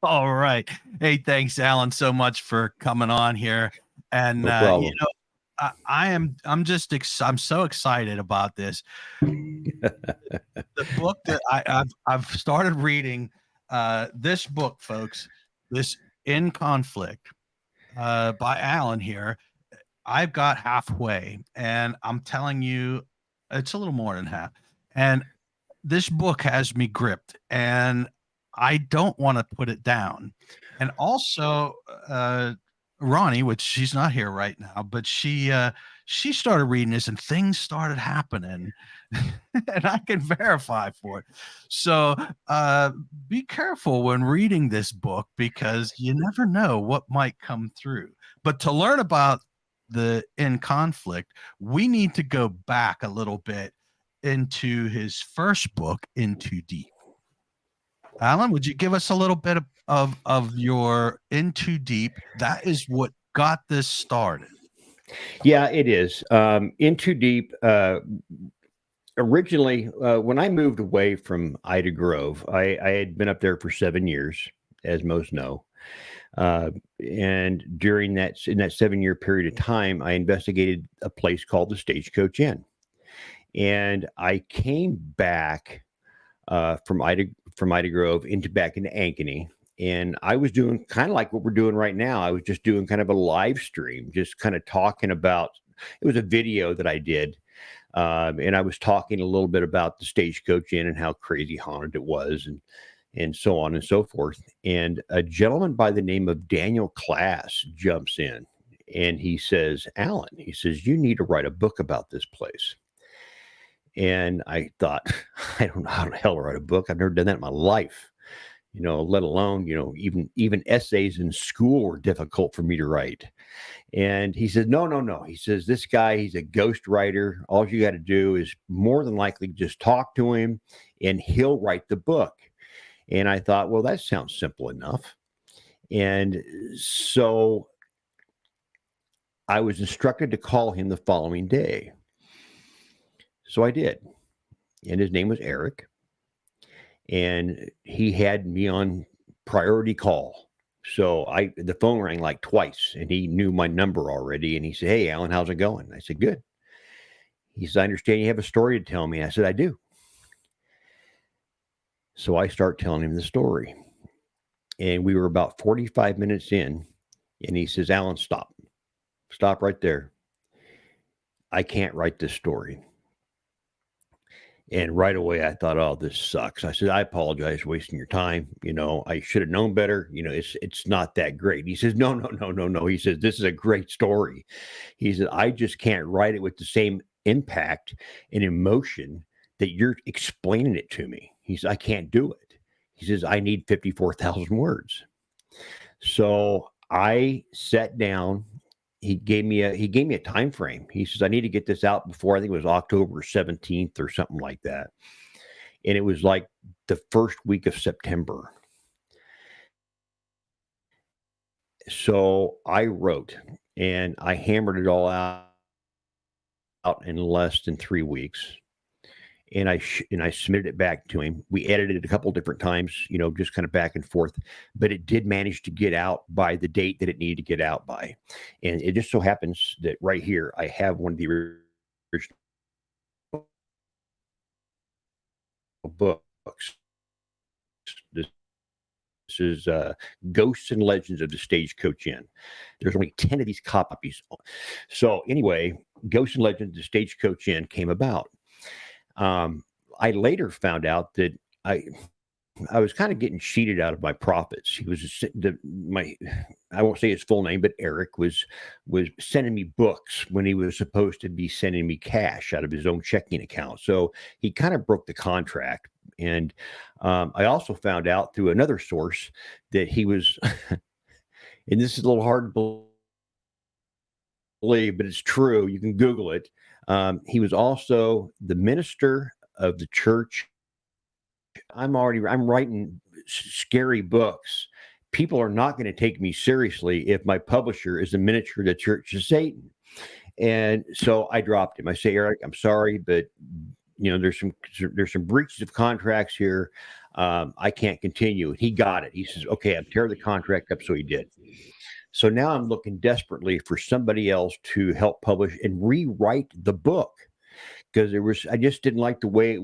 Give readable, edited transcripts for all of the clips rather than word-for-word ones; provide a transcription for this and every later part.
All right. Hey, thanks, Alan, so much for coming on here. And No problem. I'm so excited about this. The book that I've started reading, this book, folks, this In Conflict, by Alan here. I've got halfway, and I'm telling you, it's a little more than half. And this book has me gripped, and I don't want to put it down. And also, Ronnie, which she's not here right now, but she started reading this, and things started happening, and I can verify for it. So be careful when reading this book because you never know what might come through. But to learn about the In Conflict, we need to go back a little bit into his first book, Into Deep. Alan, would you give us a little bit of your Into Deep? That is what got this started. Yeah, it is. Into Deep. Originally, when I moved away from Ida Grove, I had been up there for 7 years, as most know. And in that 7 year period of time, I investigated a place called the Stagecoach Inn. And I came back from Ida Grove back into Ankeny, and I was doing kind of like what we're doing right now. I was just doing kind of a live stream, just kind of talking about. It was a video that I did, and I was talking a little bit about the Stagecoach Inn and how crazy haunted it was, and so on and so forth. And a gentleman by the name of Daniel Class jumps in, and he says, "Alan," he says, "you need to write a book about this place." And I thought, I don't know how the hell to write a book. I've never done that in my life, let alone, even essays in school were difficult for me to write. And he said, no, no, no. He says, this guy, he's a ghost writer. All you got to do is more than likely just talk to him and he'll write the book. And I thought, well, that sounds simple enough. And so I was instructed to call him the following day. So I did. And his name was Eric. And he had me on priority call. So the phone rang like twice and he knew my number already. And he said, "Hey, Alan, how's it going?" I said, "Good." He said, "I understand you have a story to tell me." I said, "I do." So I start telling him the story. And we were about 45 minutes in. And he says, "Alan, stop. Stop right there. I can't write this story." And right away, I thought, "Oh, this sucks." I said, "I apologize for wasting your time. I should have known better. It's not that great." He says, "No, no, no, no, no." He says, "This is a great story." He said, "I just can't write it with the same impact and emotion that you're explaining it to me." He said, "I can't do it." He says, "I need 54,000 words." So I sat down. He gave me a time frame. He says, "I need to get this out before," I think it was October 17th or something like that. And it was like the first week of September. So I wrote and I hammered it all out in less than 3 weeks. And I submitted it back to him. We edited it a couple different times, just kind of back and forth. But it did manage to get out by the date that it needed to get out by. And it just so happens that right here, I have one of the original books. This is Ghosts and Legends of the Stagecoach Inn. There's only 10 of these copies. So anyway, Ghosts and Legends of the Stagecoach Inn came about. I later found out that I was kind of getting cheated out of my profits. He was I won't say his full name, but Eric was sending me books when he was supposed to be sending me cash out of his own checking account. So he kind of broke the contract. And I also found out through another source that he was, and this is a little hard to believe, but it's true. You can Google it. He was also the minister of the church. I'm writing scary books. People are not going to take me seriously if my publisher is a minister of the Church of Satan. And so I dropped him. I say, "Eric, I'm sorry, but there's some breaches of contracts here. I can't continue. He got it. He says, okay, I'm tearing the contract up. So he did. So now I'm looking desperately for somebody else to help publish and rewrite the book, because I just didn't like the way it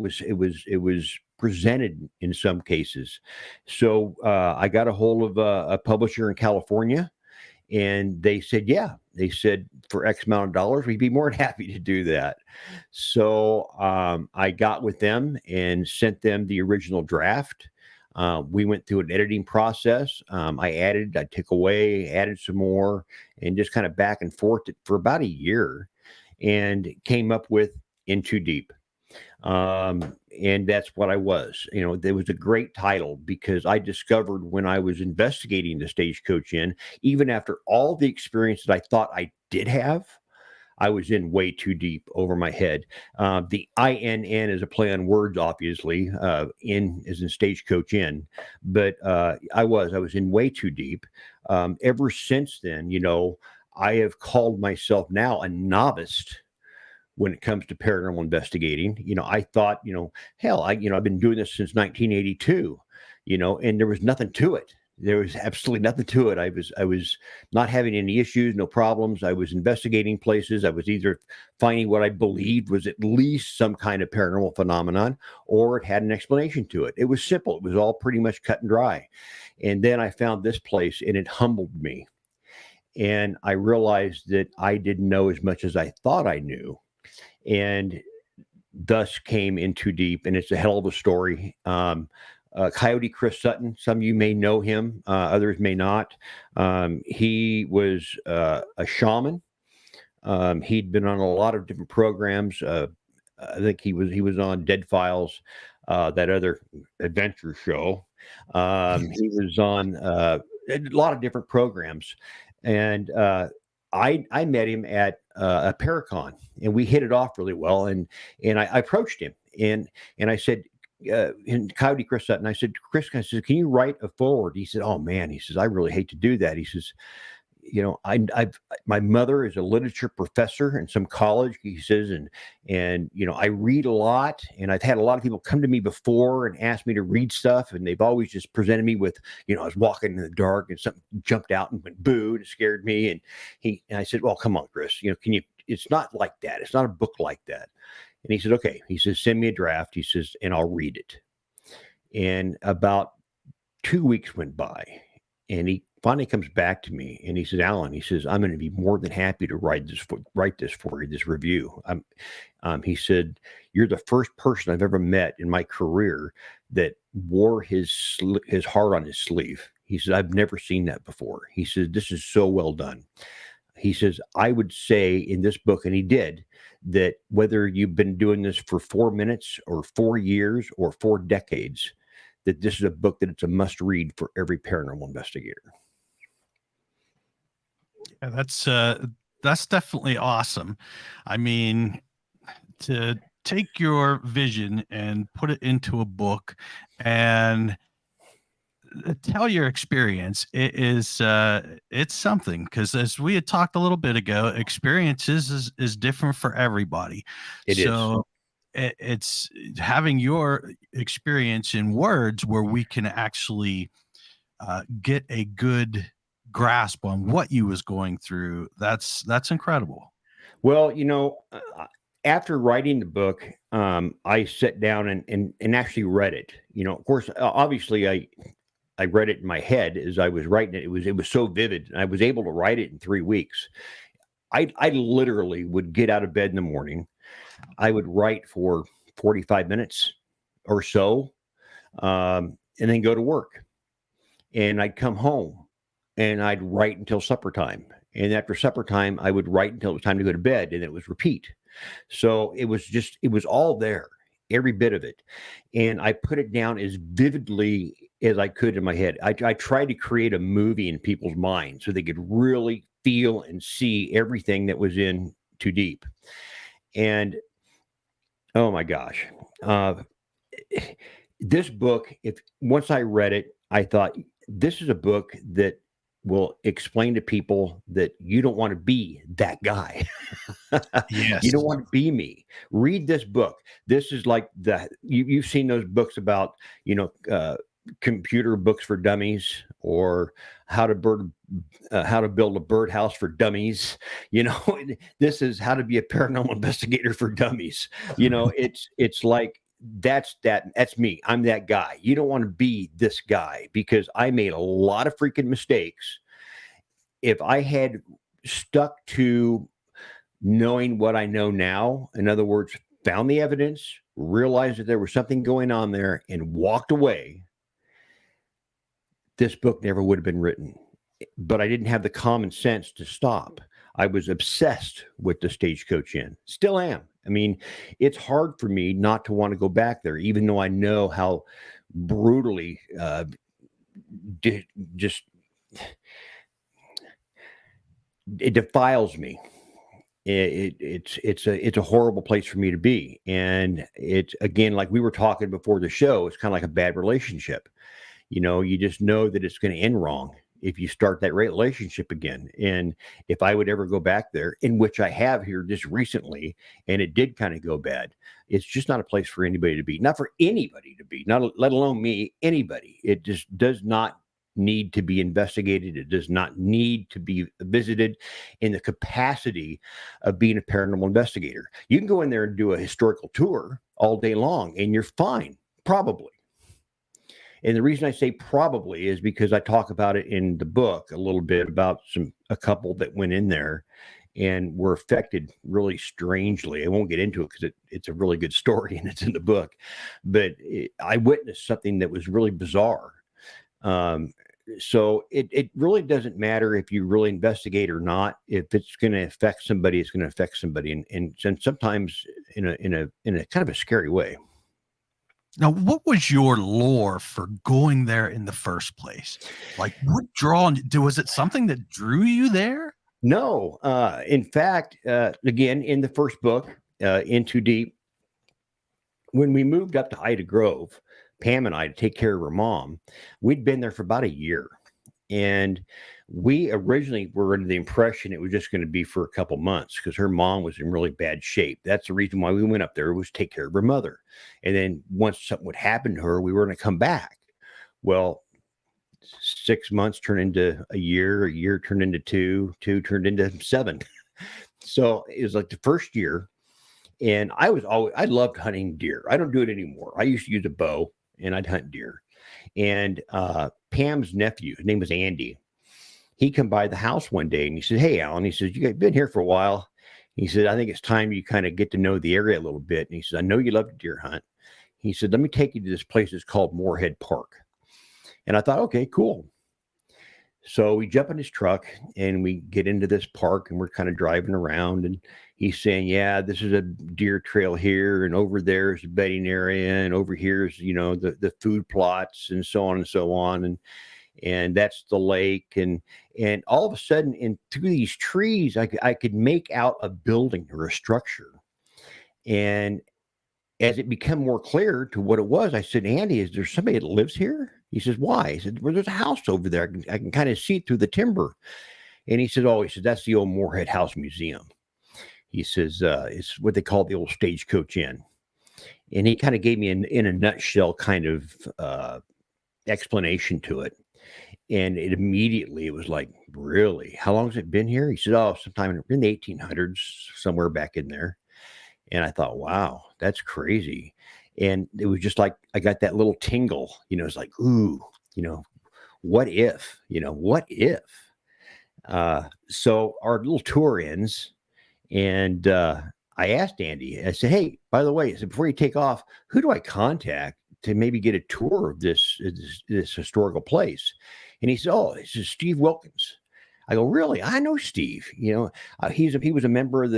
was presented in some cases. So I got a hold of a publisher in California, and they said, yeah, they said for X amount of dollars, we'd be more than happy to do that. So I got with them and sent them the original draft. We went through an editing process. I took away, added some more, and just kind of back and forth for about a year, and came up with In Too Deep. And that's what I was. There was a great title, because I discovered when I was investigating the Stagecoach Inn, even after all the experience that I thought I did have, I was in way too deep over my head. The INN is a play on words, obviously. In is in Stagecoach Inn, but I was in way too deep. Ever since then, I have called myself now a novice when it comes to paranormal investigating. I thought, hell, I've been doing this since 1982, and there was nothing to it. There was absolutely nothing to it. I was not having any issues, no problems. I was investigating places. I was either finding what I believed was at least some kind of paranormal phenomenon, or it had an explanation to it. It was simple. It was all pretty much cut and dry. And then I found this place, and it humbled me. And I realized that I didn't know as much as I thought I knew, and thus came In Too Deep. And it's a hell of a story. Coyote Chris Sutton, some of you may know him, others may not. He was a shaman. He'd been on a lot of different programs. I think he was on Dead Files, that other adventure show. He was on a lot of different programs, and I met him at a Paracon, and we hit it off really well. And I approached him, and I said, in Coyote Chris Sutton, I said, Chris, I said, can you write a forward? He said, oh man, he says, I really hate to do that. He says, my mother is a literature professor in some college, he says, and I read a lot, and I've had a lot of people come to me before and ask me to read stuff, and they've always just presented me with, I was walking in the dark and something jumped out and went boo, and it scared me. And I said, well, come on, Chris, it's not like that. It's not a book like that. And he said, okay. He says, send me a draft. He says, and I'll read it. And about 2 weeks went by, and he finally comes back to me, and he says, Alan, he says, I'm going to be more than happy to write this for you, this review. He said, you're the first person I've ever met in my career that wore his heart on his sleeve. He said, I've never seen that before. He says, this is so well done. He says, I would say in this book, and he did, that whether you've been doing this for 4 minutes or 4 years or 4 decades, that this is a book that it's a must read for every paranormal investigator. Yeah, that's definitely awesome. I mean, to take your vision and put it into a book and tell your experience, it's something, because as we had talked a little bit ago, experiences is different for everybody. It's having your experience in words where we can actually get a good grasp on what you was going through. That's incredible. Well, after writing the book, I sat down and actually read it. Of course, obviously I read it in my head as I was writing it. It was so vivid, and I was able to write it in 3 weeks. I literally would get out of bed in the morning. I would write for 45 minutes or so, and then go to work. And I'd come home, and I'd write until supper time. And after supper time, I would write until it was time to go to bed, and it was repeat. So it was all there, every bit of it. And I put it down as vividly as I could in my head. I tried to create a movie in people's minds so they could really feel and see everything that was in Too Deep. And oh my gosh, this book, once I read it, I thought, this is a book that will explain to people that you don't want to be that guy. Yes. You don't want to be me. Read this book. This is like you've seen those books about, computer books for dummies, or how to build a birdhouse for dummies. This is how to be a paranormal investigator for dummies. It's like that's me. I'm that guy. You don't want to be this guy, because I made a lot of freaking mistakes. If I had stuck to knowing what I know now, in other words, found the evidence, realized that there was something going on there, and walked away, this book never would have been written. But I didn't have the common sense to stop. I was obsessed with the Stagecoach Inn. Still am. I mean, it's hard for me not to want to go back there, even though I know how brutally just it defiles me. It's a horrible place for me to be. And it's, again, like we were talking before the show, it's kind of like a bad relationship. You just know that it's going to end wrong if you start that relationship again. And if I would ever go back there, in which I have here just recently, and it did kind of go bad, it's just not a place for anybody to be. Not for anybody to be, not let alone me, anybody. It just does not need to be investigated. It does not need to be visited in the capacity of being a paranormal investigator. You can go in there and do a historical tour all day long, and you're fine, probably. And the reason I say probably is because I talk about it in the book a little bit about a couple that went in there and were affected really strangely. I won't get into it because it's a really good story and it's in the book. But I witnessed something that was really bizarre. So it really doesn't matter if you really investigate or not. If it's going to affect somebody, it's going to affect somebody, and sometimes in a kind of a scary way. Now, what was your lure for going there in the first place? Like, what was it something that drew you there? No. In fact, again, in the first book, In Too Deep, when we moved up to Ida Grove, Pam and I, to take care of her mom, we'd been there for about a year. And we originally were under the impression it was just going to be for a couple months because her mom was in really bad shape. That's the reason why we went up there, was to take care of her mother. And then once something would happen to her, we were going to come back. Well, 6 months turned into a year turned into two turned into 7. So it was like the first year. And I loved hunting deer. I don't do it anymore. I used to use a bow and I'd hunt deer. And Pam's nephew, his name was Andy, he come by the house one day and he said, "Hey, Alan," he says, "you've been here for a while." He said, "I think it's time you kind of get to know the area a little bit." And he said, "I know you love to deer hunt." He said, "Let me take you to this place. It's called Moorhead Park." And I thought, okay, cool. So we jump in his truck and we get into this park and we're kind of driving around, and he's saying, "Yeah, this is a deer trail here, and over there is a bedding area, and over here is, the food plots, and so on and so on. And that's the lake." And all of a sudden, in through these trees, I could make out a building or a structure. And as it became more clear to what it was, I said, "Andy, is there somebody that lives here?" He says, "Why?" I said, "Well, there's a house over there. I can kind of see it through the timber." And he said, "Oh," he said, "that's the old Moorhead House Museum." He says, "It's what they call the old Stagecoach Inn." And he kind of gave me in a nutshell kind of explanation to it. And it was like, "Really? How long has it been here?" He said, "Oh, sometime in the 1800s, somewhere back in there." And I thought, wow, that's crazy. And it was just like, I got that little tingle, it's like, ooh, what if, what if? So our little tour ends, and I asked Andy, I said, "Hey, by the way," I said, "before you take off, who do I contact to maybe get a tour of this historical place?" And he said, "Oh, this is Steve Wilkins." I go, "Really? I know Steve. He was a member of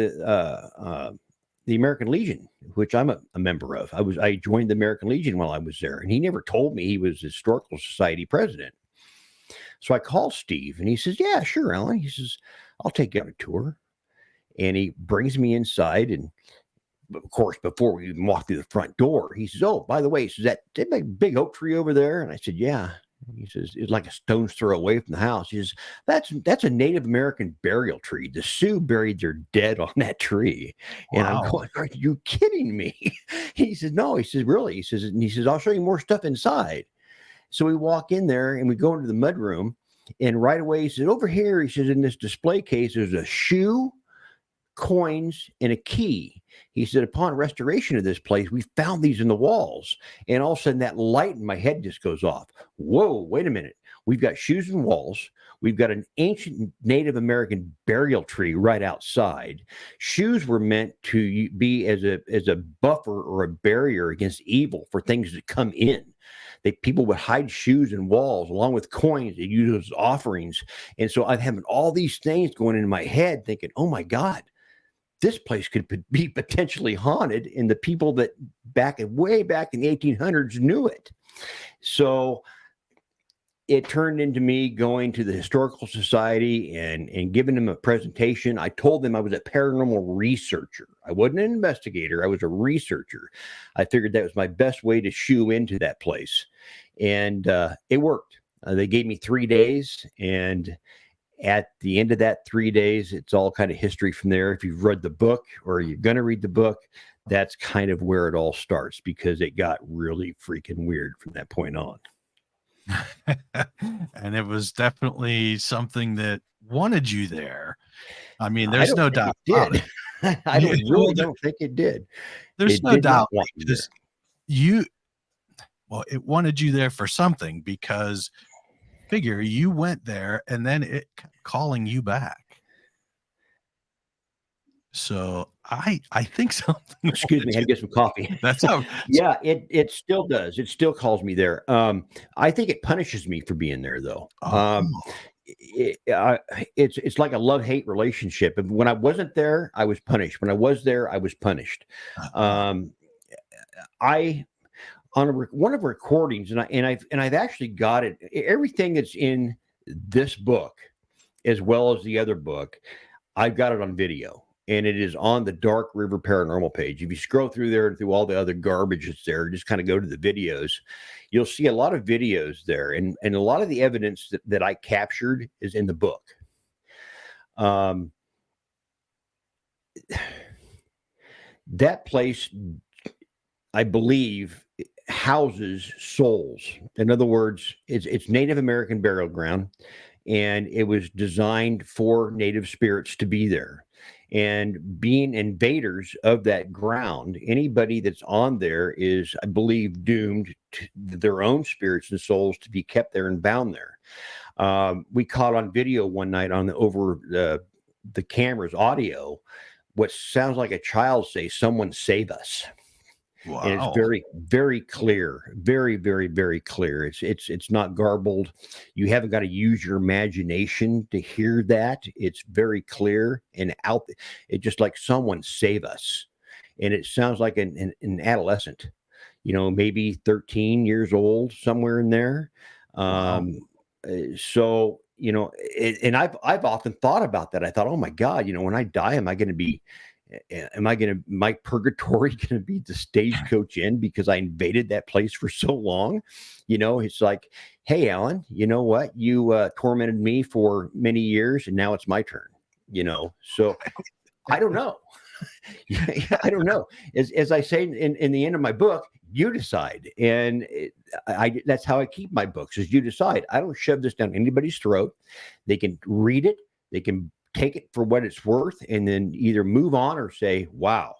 the American Legion, which I'm a member of. I joined the American Legion while I was there, and he never told me he was Historical Society president." So I called Steve, and he says, "Yeah, sure, Alan." He says, "I'll take you on a tour." And he brings me inside, and of course, before we even walk through the front door, he says, "Oh, by the way," he says, that big oak tree over there?" And I said, "Yeah." He says, it's like a stone's throw away from the house. He says, that's a Native American burial tree. The Sioux buried their dead on that tree. And I'm Wow. going, are you kidding me? He says, no. He says, really? He says, I'll show you more stuff inside. So we walk in there and we go into the mud room. And right away, he says, over here, he says, in this display case, there's a shoe, coins, and a key. He said, upon restoration of this place, we found these in the walls. And all of a sudden, that light in my head just goes off. Whoa, wait a minute. We've got shoes and walls. We've got an ancient Native American burial tree right outside. Shoes were meant to be as a buffer or a barrier against evil for things to come in. People would hide shoes and walls along with coins. They use as offerings. And so I'm having all these things going in my head thinking, oh my God, this place could be potentially haunted. And the people that way back in the 1800s knew it. So it turned into me going to the Historical Society and giving them a presentation. I told them I was a paranormal researcher. I wasn't an investigator. I was a researcher. I figured that was my best way to shoo into that place. And it worked. They gave me 3 days. And at the end of that 3 days, it's all kind of history from there. If you've read the book or you're going to read the book, that's kind of where it all starts, because it got really freaking weird from that point on. And it was definitely something that wanted you there. I mean, there's no doubt about it. I don't think it did. There's no doubt, because it wanted you there for something, because figure you went there and then it kept calling you back. So I think something. Excuse me, I had to get some coffee. That's how. Yeah, it still does. It still calls me there. I think it punishes me for being there, though. It's like a love-hate relationship. And when I wasn't there, I was punished. When I was there, I was punished. One of the recordings, and I've actually got it. Everything that's in this book, as well as the other book, I've got it on video. And it is on the Dark River Paranormal page. If you scroll through there and through all the other garbage that's there, just kind of go to the videos, you'll see a lot of videos there. And a lot of the evidence that I captured is in the book. That place, I believe, houses souls. In other words, it's Native American burial ground, and it was designed for Native spirits to be there. And being invaders of that ground, anybody that's on there is, I believe, doomed to their own spirits and souls to be kept there and bound there. We caught on video one night over the camera's audio what sounds like a child say, "Someone save us." Wow. And it's very, very clear, very, very, very clear. It's not garbled. You haven't got to use your imagination to hear that. It's very clear and out. It's just like, "Someone save us," and it sounds like an adolescent, maybe 13 years old, somewhere in there. Wow. So and I've often thought about that. I thought, oh my God, when I die, am I going to my purgatory going to be the Stagecoach Inn because I invaded that place for so long? It's like, hey, Alan, you know what? You tormented me for many years, and now it's my turn. So I don't know. I don't know. As I say in the end of my book, you decide. And that's how I keep my books, is you decide. I don't shove this down anybody's throat. They can read it. They can take it for what it's worth, and then either move on or say, wow,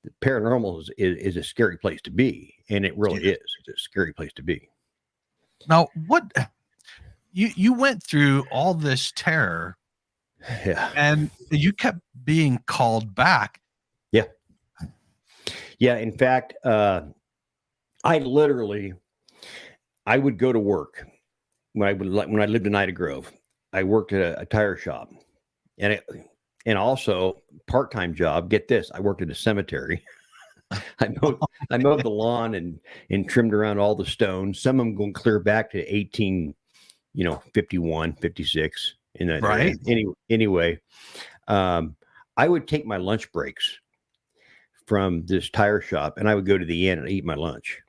the paranormal is a scary place to be. And it really is. It's a scary place to be. Now, what you went through all this terror, and you kept being called back. Yeah. In fact, I would go to work when I lived in Ida Grove. I worked at a tire shop. And also part-time job. Get this, I worked at a cemetery. I mowed the lawn and trimmed around all the stones. Some of them going clear back to 51, 56 in that right. Anyway, I would take my lunch breaks from this tire shop, and I would go to the inn and eat my lunch.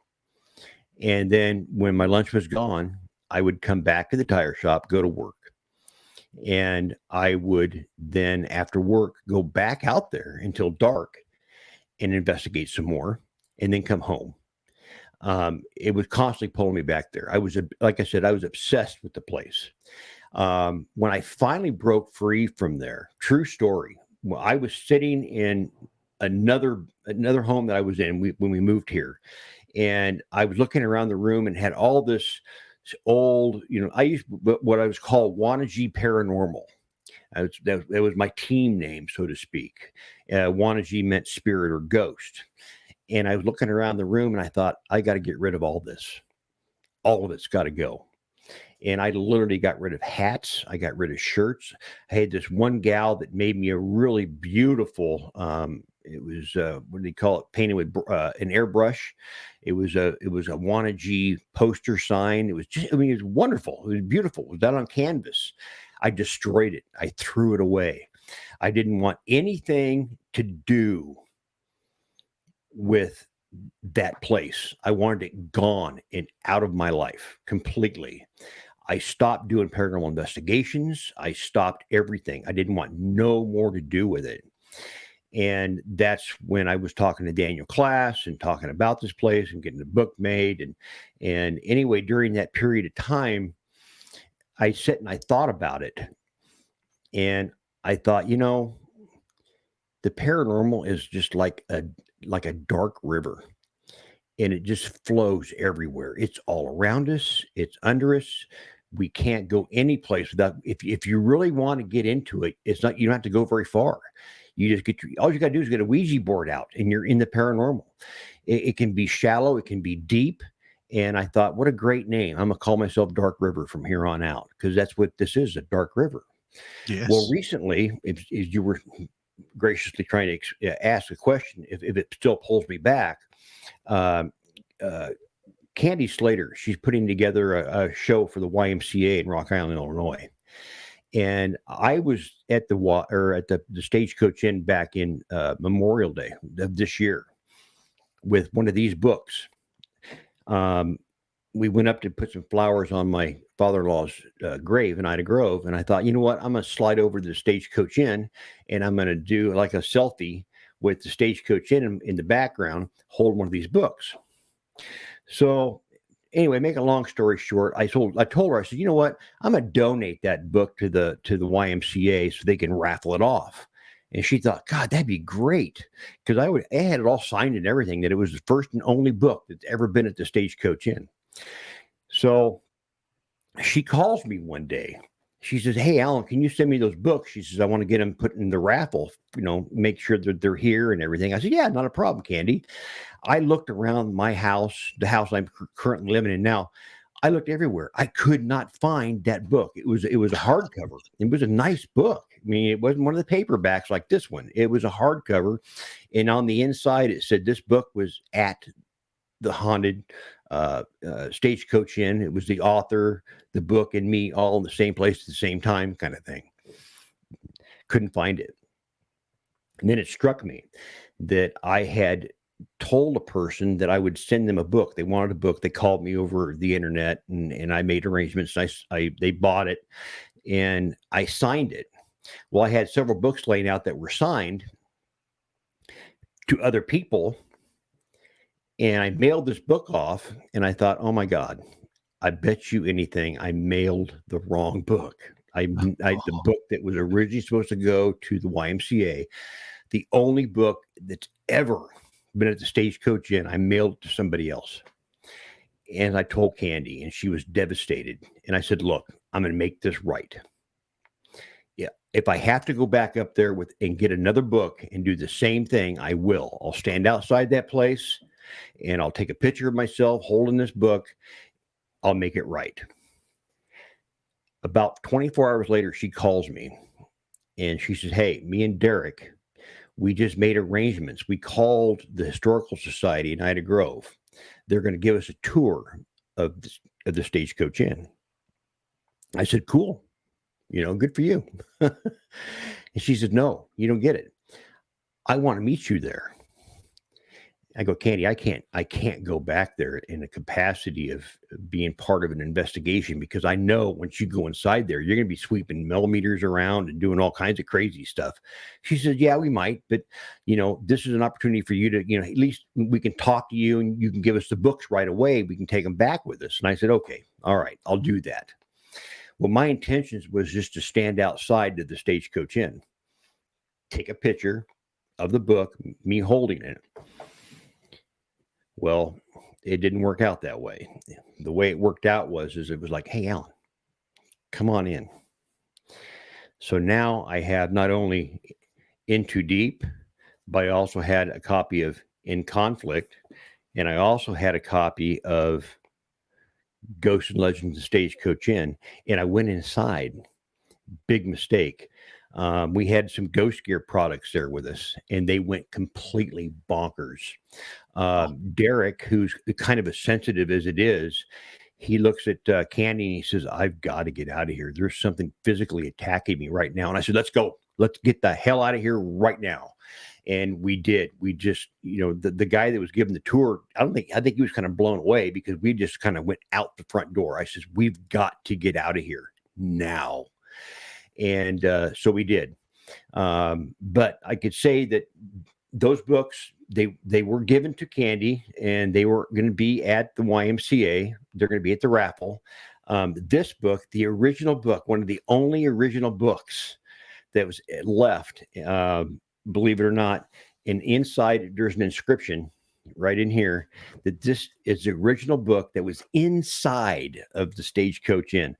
And then when my lunch was gone, I would come back to the tire shop, go to work. And I would then, after work, go back out there until dark and investigate some more and then come home. It was constantly pulling me back there. Like I said, I was obsessed with the place. When I finally broke free from there, true story, I was sitting in another home that I was in when we moved here. And I was looking around the room and had all this old, I used what I was called Wannabe Paranormal. That was my team name, so to speak. Wannabe meant spirit or ghost. And I was looking around the room and I thought, I got to get rid of all this. All of it's got to go. And I literally got rid of hats. I got rid of shirts. I had this one gal that made me a really beautiful, it was, what do they call it? Painted with an airbrush. It was a Wannabe poster sign. It was just, it was wonderful. It was beautiful. It was done on canvas. I destroyed it. I threw it away. I didn't want anything to do with that place. I wanted it gone and out of my life completely. I stopped doing paranormal investigations. I stopped everything. I didn't want no more to do with it. And that's when I was talking to Daniel Class and talking about this place and getting the book made. And anyway, during that period of time, I sat and I thought about it. And I thought, the paranormal is just like a dark river. And it just flows everywhere. It's all around us. It's under us. We can't go any place without. If you really want to get into it, it's not. You don't have to go very far. You just all you got to do is get a Ouija board out, and you're in the paranormal. It can be shallow. It can be deep. And I thought, what a great name. I'm gonna call myself Dark River from here on out, because that's what this is, a dark river. Yes. Well, recently, if you were graciously trying to ask a question, if it still pulls me back. Candy Slater, she's putting together a show for the YMCA in Rock Island, Illinois. And I was at the Stagecoach Inn back in Memorial Day of this year with one of these books. We went up to put some flowers on my father-in-law's grave in Ida Grove. And I thought, you know what? I'm going to slide over to the Stagecoach Inn and I'm going to do like a selfie with the Stagecoach Inn in the background, hold one of these books. So anyway, make a long story short, I told her, I said, you know what? I'm going to donate that book to the YMCA so they can raffle it off. And she thought, God, that'd be great. Because I had it all signed and everything, that it was the first and only book that's ever been at the Stagecoach Inn. So she calls me one day. She says, hey, Alan, can you send me those books? She says, I want to get them put in the raffle, make sure that they're here and everything. I said, yeah, not a problem, Candy. I looked around my house, the house I'm currently living in now. I looked everywhere. I could not find that book. It was a hardcover. It was a nice book. I mean, it wasn't one of the paperbacks like this one. It was a hardcover. And on the inside, it said this book was at the haunted Stagecoach Inn. It was the author, the book, and me all in the same place at the same time, kind of thing. Couldn't find it. And then it struck me that I had told a person that I would send them a book. They wanted a book. They called me over the internet, and I made arrangements. They bought it, and I signed it. Well, I had several books laying out that were signed to other people. And I mailed this book off, and I thought, oh my God, I bet you anything I mailed the wrong book. The book that was originally supposed to go to the YMCA, the only book that's ever been at the Stagecoach Inn, I mailed it to somebody else. And I told Candy, and she was devastated. And I said, look, I'm going to make this right. Yeah, if I have to go back up there and get another book and do the same thing, I will. I'll stand outside that place. And I'll take a picture of myself holding this book. I'll make it right. About 24 hours later, she calls me and she says, hey, me and Derek, we just made arrangements. We called the Historical Society in Ida Grove. They're going to give us a tour of the Stagecoach Inn. I said, cool. Good for you. And she said, no, you don't get it. I want to meet you there. I go, Candy, I can't go back there in the capacity of being part of an investigation, because I know once you go inside there, you're going to be sweeping millimeters around and doing all kinds of crazy stuff. She says, yeah, we might, but this is an opportunity for you to, at least we can talk to you and you can give us the books right away. We can take them back with us. And I said, okay, all right, I'll do that. Well, my intentions was just to stand outside to the Stagecoach Inn, take a picture of the book, me holding it. Well, it didn't work out that way. The way it worked out was it was like, hey, Alan, come on in. So now I have not only In Too Deep, but I also had a copy of In Conflict, and I also had a copy of Ghosts and Legends of Stagecoach Inn, and I went inside. Big mistake. We had some Ghost Gear products there with us, and they went completely bonkers. Derek, who's kind of as sensitive as it is, he looks at Candy and he says, I've got to get out of here. There's something physically attacking me right now. And I said, let's go. Let's get the hell out of here right now. And we did. We just, the guy that was giving the tour, I think he was kind of blown away, because we just kind of went out the front door. I says, we've got to get out of here now. And so we did. But I could say that those books, they were given to Candy, and they were going to be at the YMCA. They're going to be at the raffle. This book, the original book, one of the only original books that was left, believe it or not, and inside there's an inscription right in here that this is the original book that was inside of the Stagecoach Inn.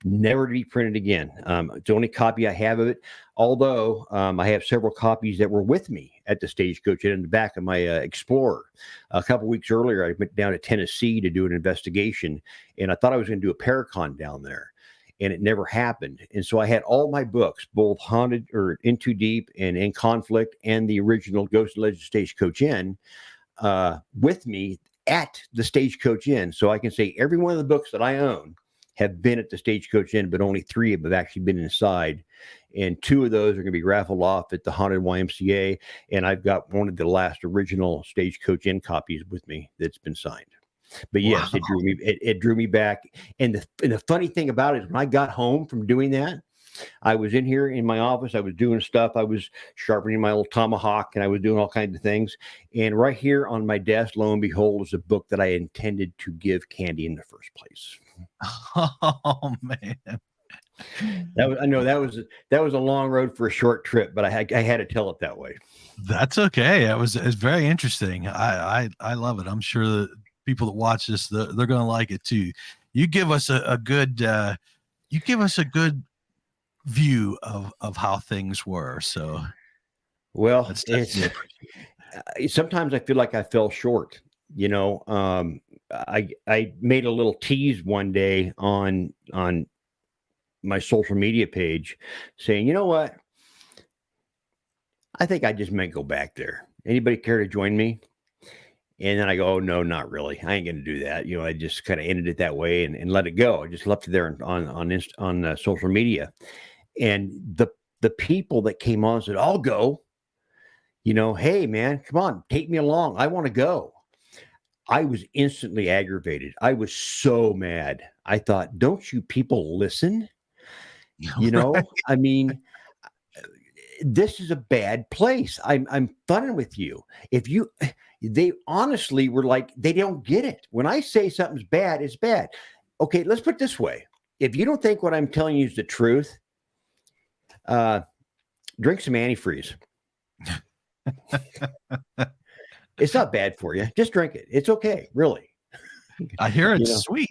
Never to be printed again. It's the only copy I have of it, although I have several copies that were with me at the Stagecoach Inn in the back of my Explorer. A couple weeks earlier, I went down to Tennessee to do an investigation, and I thought I was going to do a Paracon down there, and it never happened. And so I had all my books, both Haunted or In Too Deep and In Conflict and the original Ghost and Legends Stagecoach Inn with me at the Stagecoach Inn. So I can say every one of the books that I own have been at the Stagecoach Inn, but only 3 of them have actually been inside. And 2 of those are going to be raffled off at the Haunted YMCA. And I've got one of the last original Stagecoach Inn copies with me that's been signed. But yes, wow. It drew me back. And the funny thing about it is, when I got home from doing that, I was in here in my office. I was doing stuff. I was sharpening my little tomahawk, and I was doing all kinds of things. And right here on my desk, lo and behold, is a book that I intended to give Candy in the first place. Oh man, that was a long road for a short trip, but I had to tell it that way. That's okay. It's very interesting. I love it. I'm sure that people that watch this, they're going to like it too. You give us a good view of how things were. So, well, sometimes I feel like I fell short. I made a little tease one day on my social media page saying, you know what? I think I just might go back there. Anybody care to join me? And then I go, oh, no, not really. I ain't going to do that. I just kind of ended it that way and let it go. I just left it there on social media. And the people that came on said, I'll go. Hey, man, come on, take me along. I want to go. I was instantly aggravated. I was so mad. I thought, don't you people listen? Right. I mean, this is a bad place. I'm funning with you. They honestly were like, they don't get it. When I say something's bad, it's bad. Okay, let's put it this way. If you don't think what I'm telling you is the truth, drink some antifreeze. It's not bad for you. Just drink it. It's okay, really. I hear it's sweet.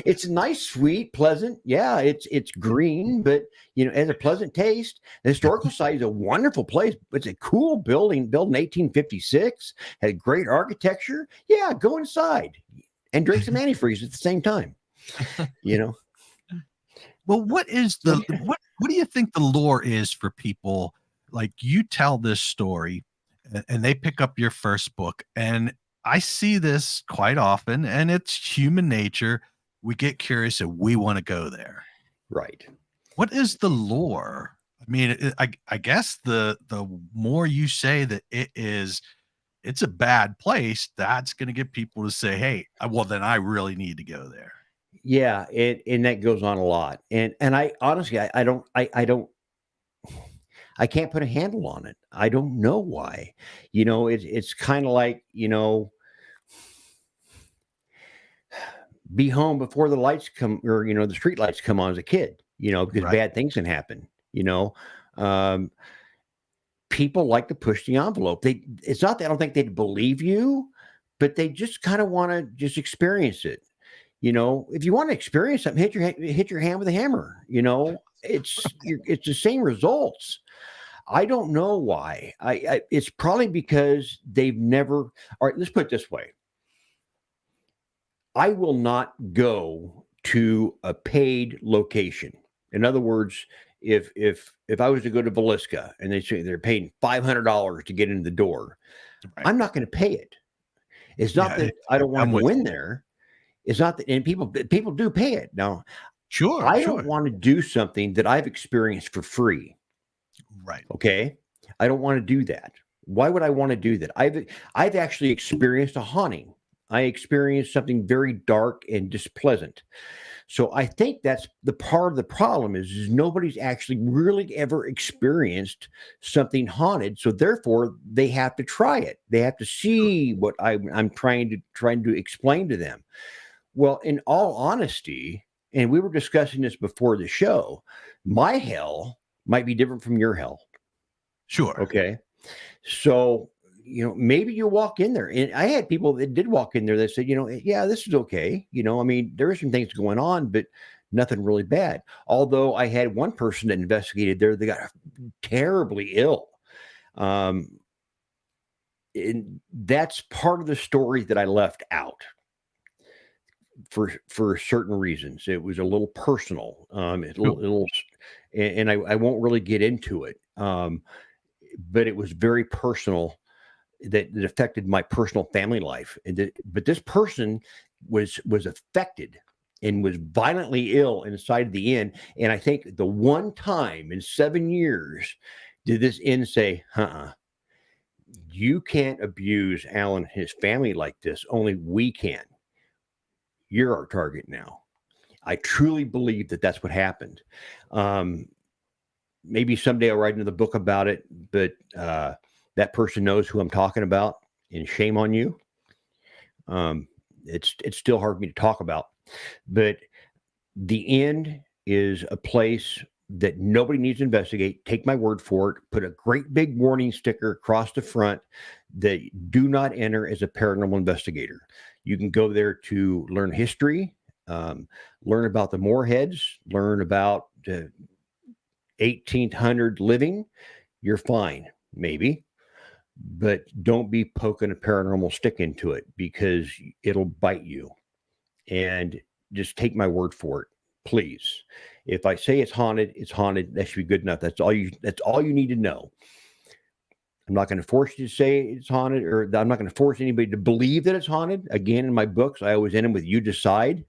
It's nice, sweet, pleasant. Yeah, it's green, but it has a pleasant taste. The historical site is a wonderful place. It's a cool building, built in 1856. Had great architecture. Yeah, go inside and drink some antifreeze at the same time. Well, what do you think the lore is for people? Like, you tell this story and they pick up your first book, and I see this quite often, and it's human nature. We get curious and we want to go there. Right. What is the lore? I mean, I guess the more you say that it is it's a bad place, that's going to get people to say, hey, well, then I really need to go there. Yeah, and that goes on a lot. And I honestly, I don't, I can't put a handle on it. I don't know why. It's kind of like, be home before the lights come, or the street lights come on as a kid, because Right. bad things can happen. Um, People like to push the envelope. It's not that I don't think they'd believe you, but they just kind of want to just experience it. If you want to experience something, hit your hand with a hammer. It's the same results. I don't know why. It's probably because they've never. All right, let's put it this way. I will not go to a paid location. In other words, if I was to go to Velisca and they say they're paying $500 to get into the door, Right. I'm not going to pay it. It's not that I don't want to go in there. It's not that, and people do pay it. Now, I don't want to do something that I've experienced for free. Right. Okay. I don't want to do that. Why would I want to do that? I've actually experienced a haunting. I experienced something very dark and displeasant. So I think that's the part of the problem is nobody's actually really ever experienced something haunted. So therefore they have to try it. They have to see what I'm trying to explain to them. Well, in all honesty, and we were discussing this before the show, my hell might be different from your hell. Sure. Okay. So, maybe you walk in there, and I had people that did walk in there that said, yeah, this is okay. I mean, there are some things going on, but nothing really bad. Although I had one person that investigated there that got terribly ill. And that's part of the story that I left out for certain reasons. It was a little personal, and I won't really get into it. But it was very personal that affected my personal family life. But this person was affected and was violently ill inside the inn. And I think the one time in 7 years did this inn say, you can't abuse Alan and his family like this. Only we can. You're our target now. I truly believe that that's what happened. Maybe someday I'll write another book about it, but that person knows who I'm talking about, and shame on you. It's still hard for me to talk about, but the end is a place that nobody needs to investigate. Take my word for it. Put a great big warning sticker across the front that do not enter as a paranormal investigator. You can go there to learn history, learn about the Moorheads, learn about 1800 living. You're fine, maybe, but don't be poking a paranormal stick into it because it'll bite you. And just take my word for it, please. If I say it's haunted, it's haunted. That should be good enough. That's all you need to know. I'm not going to force you to say it's haunted, or I'm not going to force anybody to believe that it's haunted. Again, in my books, I always end them with you decide.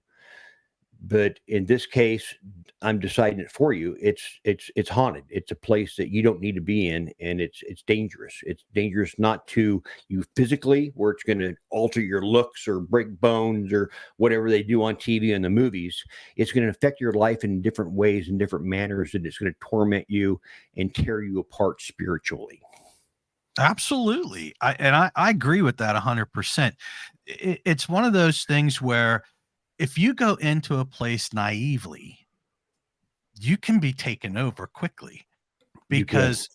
But in this case, I'm deciding it for you. It's haunted. It's a place that you don't need to be in, and it's dangerous. It's dangerous not to you physically, where it's going to alter your looks or break bones or whatever they do on TV and the movies. It's going to affect your life in different ways, in different manners, and it's going to torment you and tear you apart spiritually. Absolutely. I agree with that 100%. It's one of those things where if you go into a place naively, you can be taken over quickly because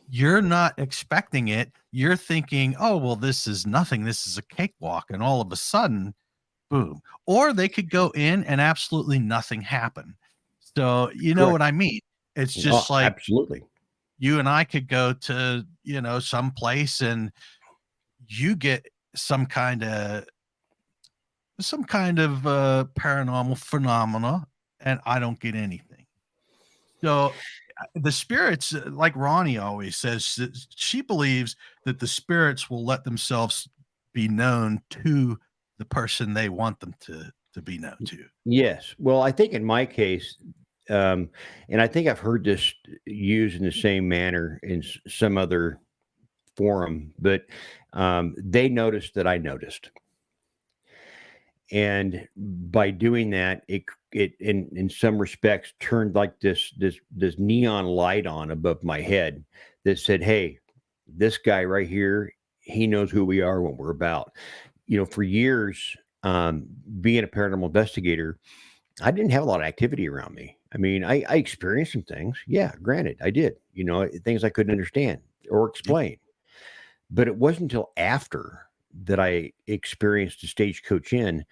you're not expecting it. You're thinking, oh, well, this is nothing. This is a cakewalk. And all of a sudden, boom. Or they could go in and absolutely nothing happen. So, you know what I mean? It's just like, absolutely. You and I could go to, some place and you get some kind of paranormal phenomena and I don't get anything. So the spirits, like Ronnie always says, she believes that the spirits will let themselves be known to the person they want them to be known to. Yes. Well, I think in my case, and I think I've heard this used in the same manner in some other forum, but They noticed that I noticed. And by doing that, it in some respects turned like this neon light on above my head that said, "Hey, this guy right here, he knows who we are, what we're about." For years, being a paranormal investigator, I didn't have a lot of activity around me. I mean, I experienced some things. Yeah, granted, I did. Things I couldn't understand or explain. But it wasn't until after that I experienced the Stagecoach Inn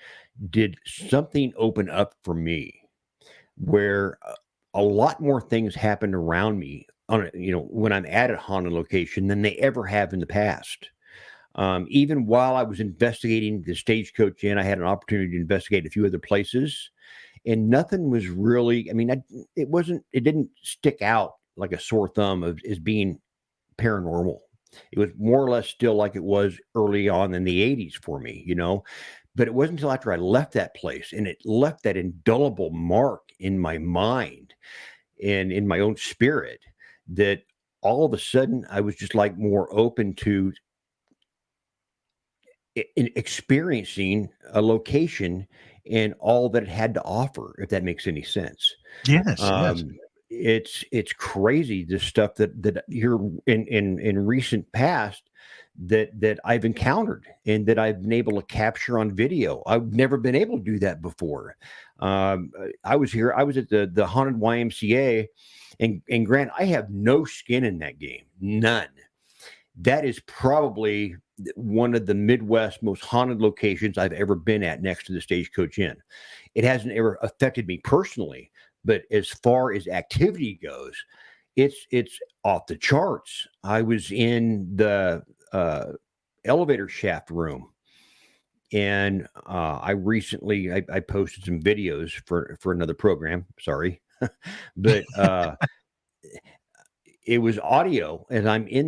did something open up for me where a lot more things happened around me when I'm at a haunted location than they ever have in the past. Even while I was investigating the Stagecoach Inn, I had an opportunity to investigate a few other places, and nothing was really. I mean, it didn't stick out like a sore thumb as being paranormal. It was more or less still like it was early on in the 80s for me, but it wasn't until after I left that place and it left that indelible mark in my mind and in my own spirit that all of a sudden I was just like more open to experiencing a location and all that it had to offer, if that makes any sense. Yes, yes. It's crazy, the stuff that here in recent past that I've encountered and that I've been able to capture on video. I've never been able to do that before. I was at the haunted YMCA, and Grant, I have no skin in that game, none. That is probably one of the Midwest most haunted locations I've ever been at, next to the Stagecoach Inn. It hasn't ever affected me personally, but as far as activity goes, it's off the charts. I was in the elevator shaft room, and I recently I posted some videos for another program. Sorry, but it was audio, and I'm in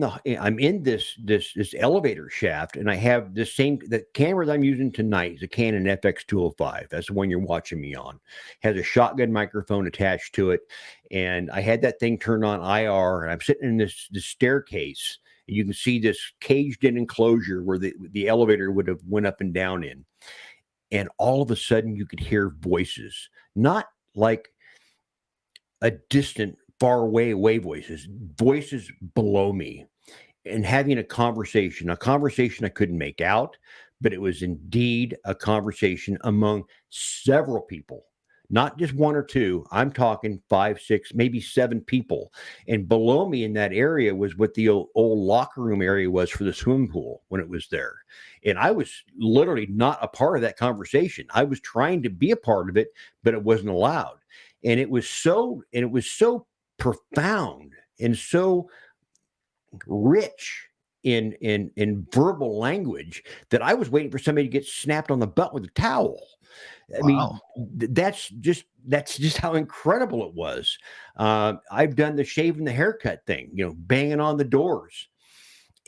this elevator shaft, and I have the camera that I'm using tonight is a Canon FX205. That's the one you're watching me on. Has a shotgun microphone attached to it, and I had that thing turned on IR, and I'm sitting in this staircase, and you can see this caged in enclosure where the elevator would have went up and down in, and all of a sudden you could hear voices, not like a distant, far away voices below me, and having a conversation I couldn't make out, but it was indeed a conversation among several people, not just one or two. I'm talking 5, 6, maybe 7 people. And below me in that area was what the old locker room area was for the swimming pool when it was there. And I was literally not a part of that conversation. I was trying to be a part of it, but it wasn't allowed. And it was so profound and so rich in verbal language that I was waiting for somebody to get snapped on the butt with a towel. I mean, that's just how incredible it was. I've done the shave and the haircut thing, banging on the doors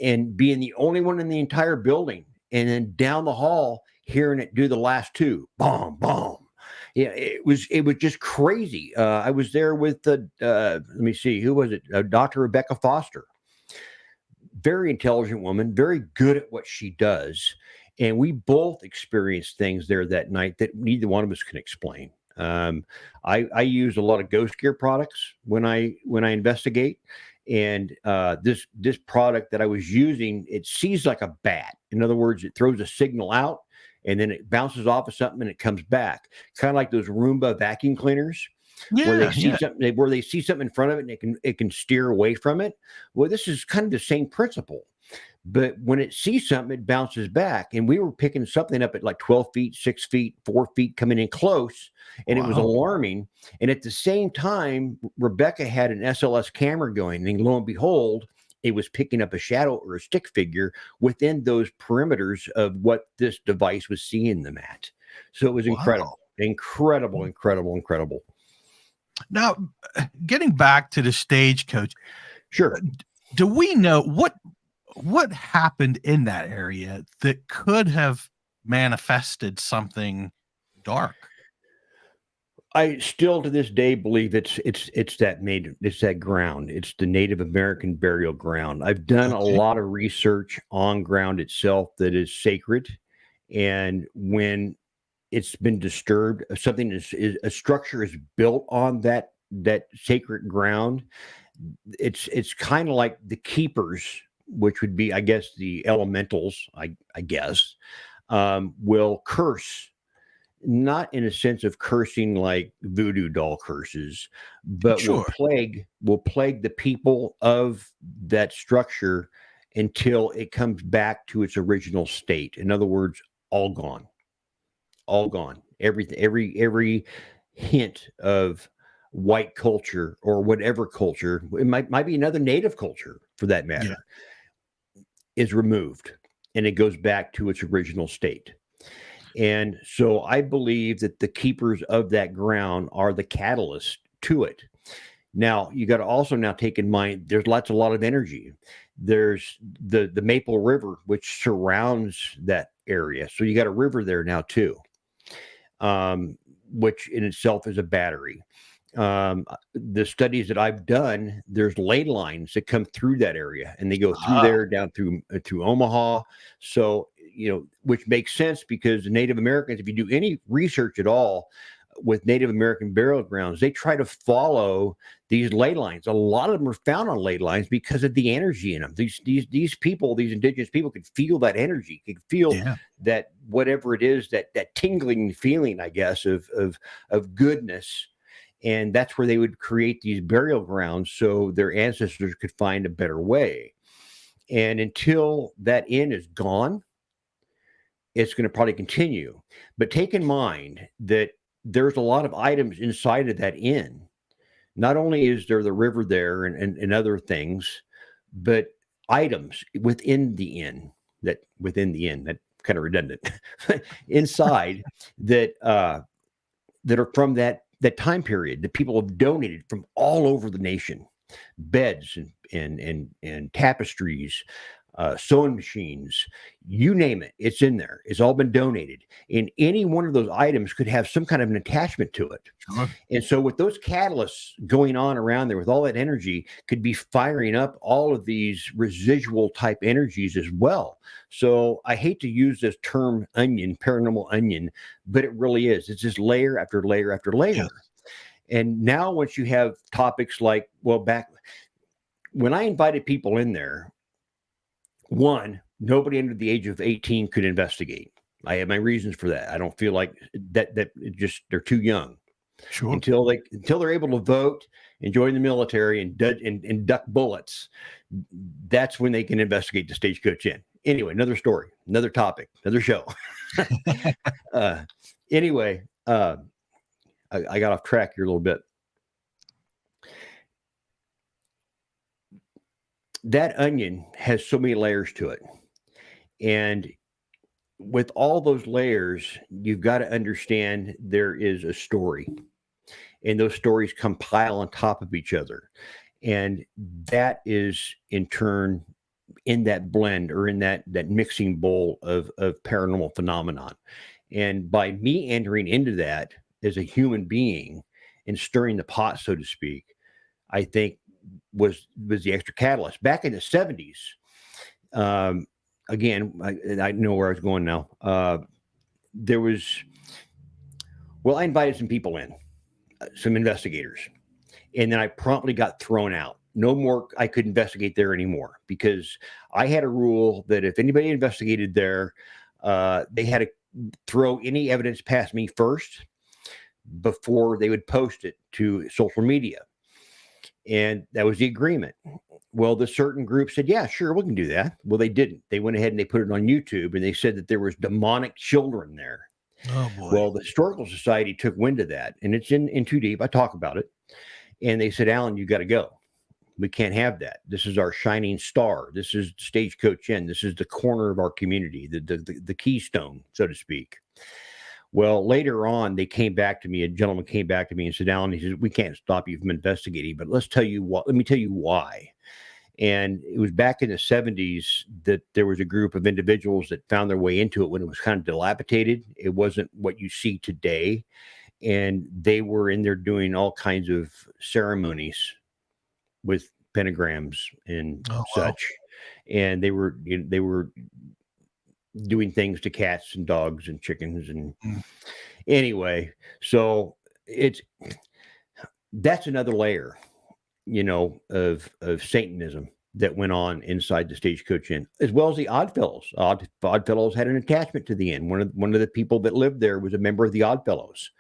and being the only one in the entire building, and then down the hall hearing it do the last two, bomb, bomb. Yeah, it was just crazy. I was there with let me see, who was it? Dr. Rebecca Foster. Very intelligent woman, very good at what she does. And we both experienced things there that night that neither one of us can explain. I use a lot of ghost gear products when I investigate. And this product that I was using, it sees like a bat. In other words, it throws a signal out, and then it bounces off of something and it comes back, kind of like those Roomba vacuum cleaners, where they see something in front of it and it can steer away from it. Well, this is kind of the same principle, but when it sees something, it bounces back. And we were picking something up at like 12 feet, 6 feet, 4 feet, coming in close, and it was alarming. And at the same time, Rebecca had an SLS camera going, and lo and behold, it was picking up a shadow or a stick figure within those perimeters of what this device was seeing them at. So it was incredible. Now, getting back to the Stagecoach, sure. Do we know what happened in that area that could have manifested something dark? I still to this day believe it's that ground. It's the Native American burial ground. I've done a Okay. lot of research on ground itself that is sacred, and when it's been disturbed, something is a structure is built on that sacred ground. It's kind of like the keepers, which would be, I guess, the elementals. I guess will curse, not in a sense of cursing like voodoo doll curses, but Sure. will plague the people of that structure until it comes back to its original state. In other words, all gone, all gone. Everything, every hint of white culture or whatever culture, it might be another native culture for that Yeah. matter, is removed and it goes back to its original state. And so I believe that the keepers of that ground are the catalyst to it. Now, you got to also now take in mind there's a lot of energy. There's the Maple River, which surrounds that area. So you got a river there now too, which in itself is a battery. The studies that I've done, there's ley lines that come through that area, and they go through Ah, there down through Omaha. So which makes sense because the Native Americans, if you do any research at all with Native American burial grounds, they try to follow these ley lines. A lot of them are found on ley lines because of the energy in them. These people, these indigenous people, could feel that energy, could feel yeah. that whatever it is, that tingling feeling, I guess, of goodness. And that's where they would create these burial grounds so their ancestors could find a better way. And until that inn is gone, it's going to probably continue. But take in mind that there's a lot of items inside of that inn. Not only is there the river there and other things, but items within the inn that kind of redundant inside that are from that time period that people have donated from all over the nation. Beds and tapestries, sewing machines, you name it, it's in there. It's all been donated. And any one of those items could have some kind of an attachment to it. Sure. And so with those catalysts going on around there, with all that energy, could be firing up all of these residual type energies as well. So I hate to use this term onion, paranormal onion, but it really is. It's just layer after layer after layer. Yes. And now once you have topics like, well, back when I invited people in there, one, nobody under the age of 18 could investigate. I have my reasons for that. I don't feel like that just they're too young Sure. until they're able to vote and join the military and duck bullets. That's when they can investigate the Stagecoach Inn. Anyway, another story, another topic, another show. Anyway, I got off track here a little bit. That onion has so many layers to it. And with all those layers, you've got to understand there is a story. And those stories compile on top of each other. And that is in turn in that blend or in that mixing bowl of paranormal phenomenon. And by me entering into that as a human being and stirring the pot, so to speak, I think was the extra catalyst. Back in the 70s, again, I know where I was going now. There was, well, I invited some people in, some investigators, and then I promptly got thrown out. No more, I could investigate there anymore because I had a rule that if anybody investigated there, they had to throw any evidence past me first before they would post it to social media. And that was the agreement. Well, the certain group said, yeah, sure, we can do that. Well, they didn't. They went ahead and they put it on YouTube and they said that there was demonic children there. Oh boy. Well, the Historical Society took wind of that, and it's in too deep. I talk about it. And they said, Alan, you got to go. We can't have that. This is our shining star. This is Stagecoach Inn. This is the corner of our community, the keystone, so to speak. Well, later on, they came back to me. A gentleman came back to me and said, Alan, he says, we can't stop you from investigating, but let me tell you why. And it was back in the 70s that there was a group of individuals that found their way into it when it was kind of dilapidated. It wasn't what you see today. and they were in there doing all kinds of ceremonies with pentagrams and such, and they were doing things to cats and dogs and chickens and anyway. So that's another layer, of Satanism that went on inside the Stagecoach Inn, as well as the Oddfellows. Oddfellows had an attachment to the inn. One of the people that lived there was a member of the Oddfellows,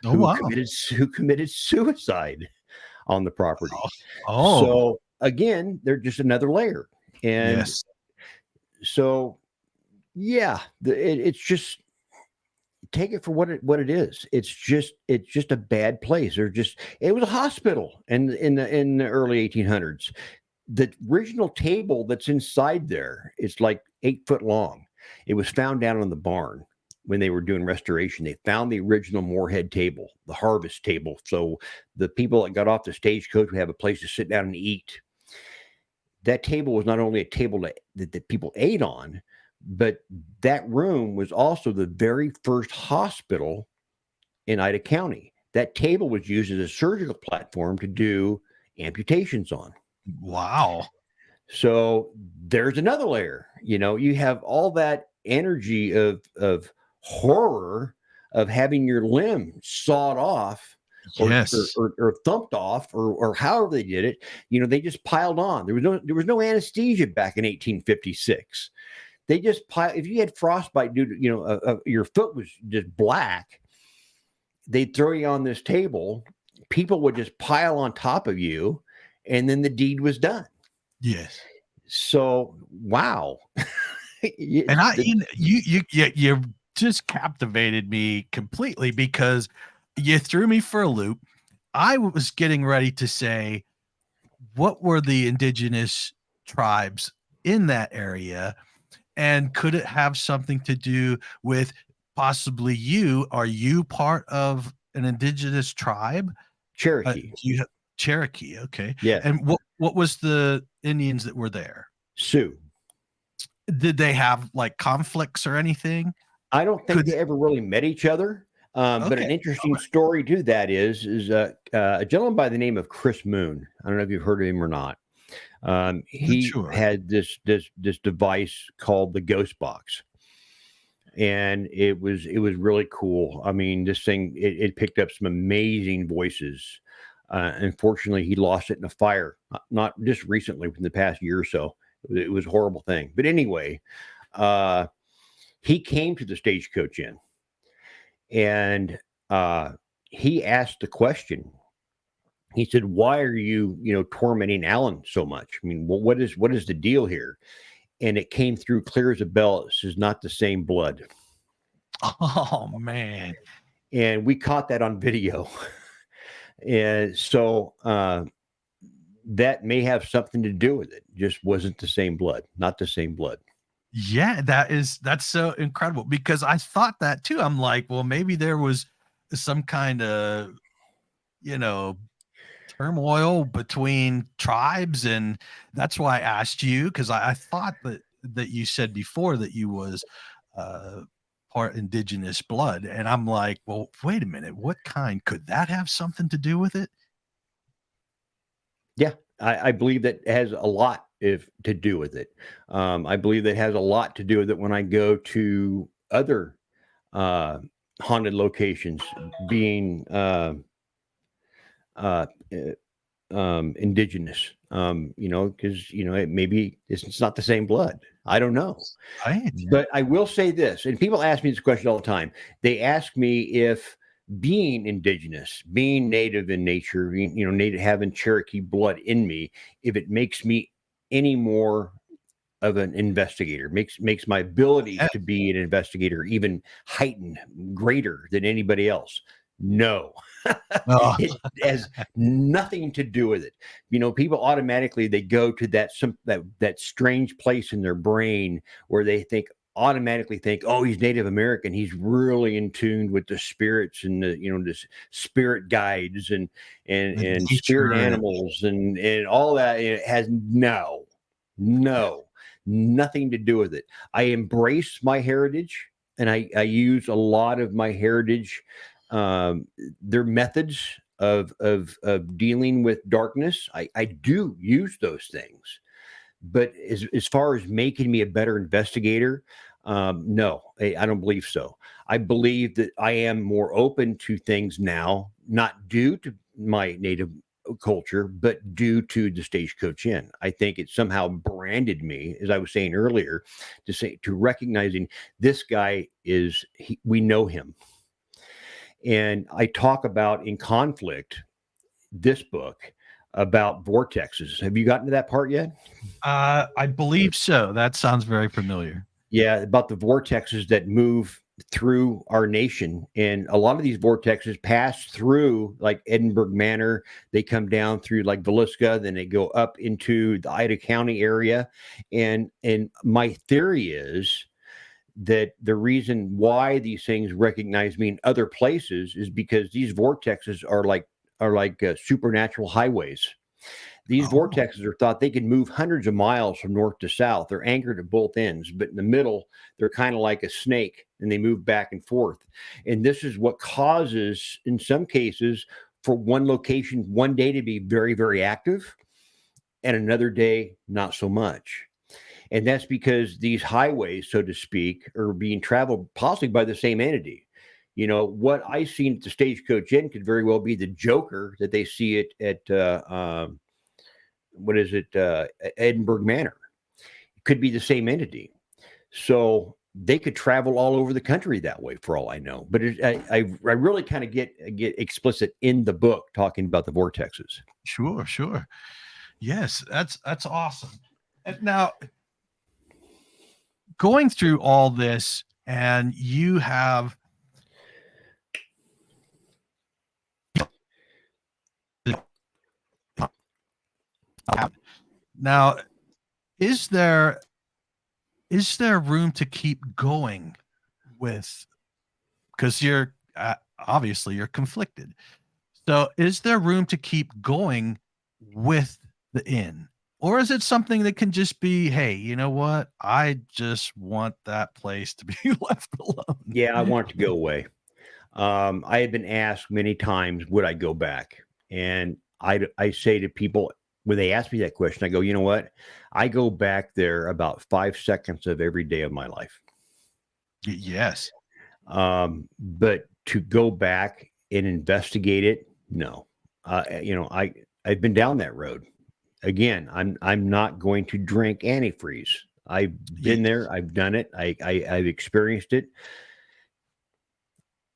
who committed suicide on the property. So again, they're just another layer. And so, yeah, it's just, take it for what it is. It's just a bad place. It was a hospital in the early 1800s. The original table that's inside there is like 8 foot long. It was found down in the barn when they were doing restoration. They found the original Moorhead table, the harvest table. So the people that got off the stagecoach would have a place to sit down and eat. That table was not only a table that people ate on, but that room was also the very first hospital in Ida County. That table was used as a surgical platform to do amputations on. Wow. So there's another layer. You have all that energy of horror of having your limb sawed off or thumped off or however they did it. They just piled on. There was no anesthesia back in 1856. They just if you had frostbite due to, your foot was just black, they'd throw you on this table. People would just pile on top of you, and then the deed was done. Yes. So, wow. And you just captivated me completely, because you threw me for a loop. I was getting ready to say, what were the indigenous tribes in that area? And could it have something to do with possibly you? Are you part of an indigenous tribe? Cherokee. Cherokee. Okay. Yeah. And what was the Indians that were there? Sioux. Did they have like conflicts or anything? I don't think they ever really met each other. But an interesting story to that is a gentleman by the name of Chris Moon. I don't know if you've heard of him or not. He had this device called the Ghost Box, and it was really cool. I mean, this thing, it picked up some amazing voices. Unfortunately, he lost it in a fire, not just recently, within the past year or so. It was a horrible thing. But anyway, he came to the Stagecoach Inn, and he asked the question. He said, "Why are you, tormenting Alan so much? I mean, what is the deal here?" And it came through clear as a bell. This is not the same blood. Oh man! And we caught that on video, and so that may have something to do with it. Just wasn't the same blood, not the same blood. Yeah, that's so incredible, because I thought that too. I'm like, well, maybe there was some kind of, turmoil between tribes, and that's why I asked you, because I thought that you said before that you was part indigenous blood, and I'm like, well, wait a minute, what kind? Could that have something to do with it? Yeah, I believe that has a lot to do with it. I believe that has a lot to do with it when I go to other haunted locations, being indigenous, because maybe it's not the same blood. I don't know. Right. But I will say this, and people ask me this question all the time. They ask me if being indigenous, being native in nature, native, having Cherokee blood in me, if it makes me any more of an investigator, makes my ability to be an investigator even heightened, greater than anybody else. No. It has nothing to do with it. People automatically, they go to that strange place in their brain where they automatically think, oh, he's Native American, he's really in tune with the spirits and the spirit guides and spirit animals and all that. It has nothing to do with it. I embrace my heritage, and I use a lot of my heritage their methods of dealing with darkness. I do use those things, but as far as making me a better investigator, no, I don't believe so. I believe that I am more open to things now, not due to my native culture, but due to the Stagecoach Inn. I think it somehow branded me, as I was saying earlier, to recognizing this guy we know him. And I talk about in Conflict, this book, about vortexes. Have you gotten to that part yet? I believe so. That sounds very familiar. Yeah, about the vortexes that move through our nation. And a lot of these vortexes pass through like Edinburgh Manor. They come down through like Villisca, then they go up into the Ida County area. And my theory is that the reason why these things recognize me in other places is because these vortexes are like supernatural highways. These vortexes are thought they can move hundreds of miles from north to south. They're anchored at both ends, but in the middle, they're kind of like a snake and they move back and forth. And this is what causes, in some cases, for one location, one day to be very, very active and another day, not so much. And that's because these highways, so to speak, are being traveled possibly by the same entity. You know, what I seen at the Stagecoach Inn could very well be the Joker that they see it at Edinburgh Manor. It could be the same entity. So they could travel all over the country that way, for all I know. But I really kind of get explicit in the book talking about the vortexes. Sure. Yes, that's awesome. And now, going through all this, and you have now, is there room to keep going with, because you're obviously you're conflicted, so is there room to keep going with the inn, or is it something that can just be, hey, you know what, I just want that place to be left alone? Yeah, I want it to go away. I have been asked many times, would I go back? And I say to people, when they ask me that question, I go, you know what? I go back there about 5 seconds of every day of my life. Yes. But to go back and investigate it, no. I've been down that road. Again, I'm not going to drink antifreeze. I've been there. I've done it. I've experienced it.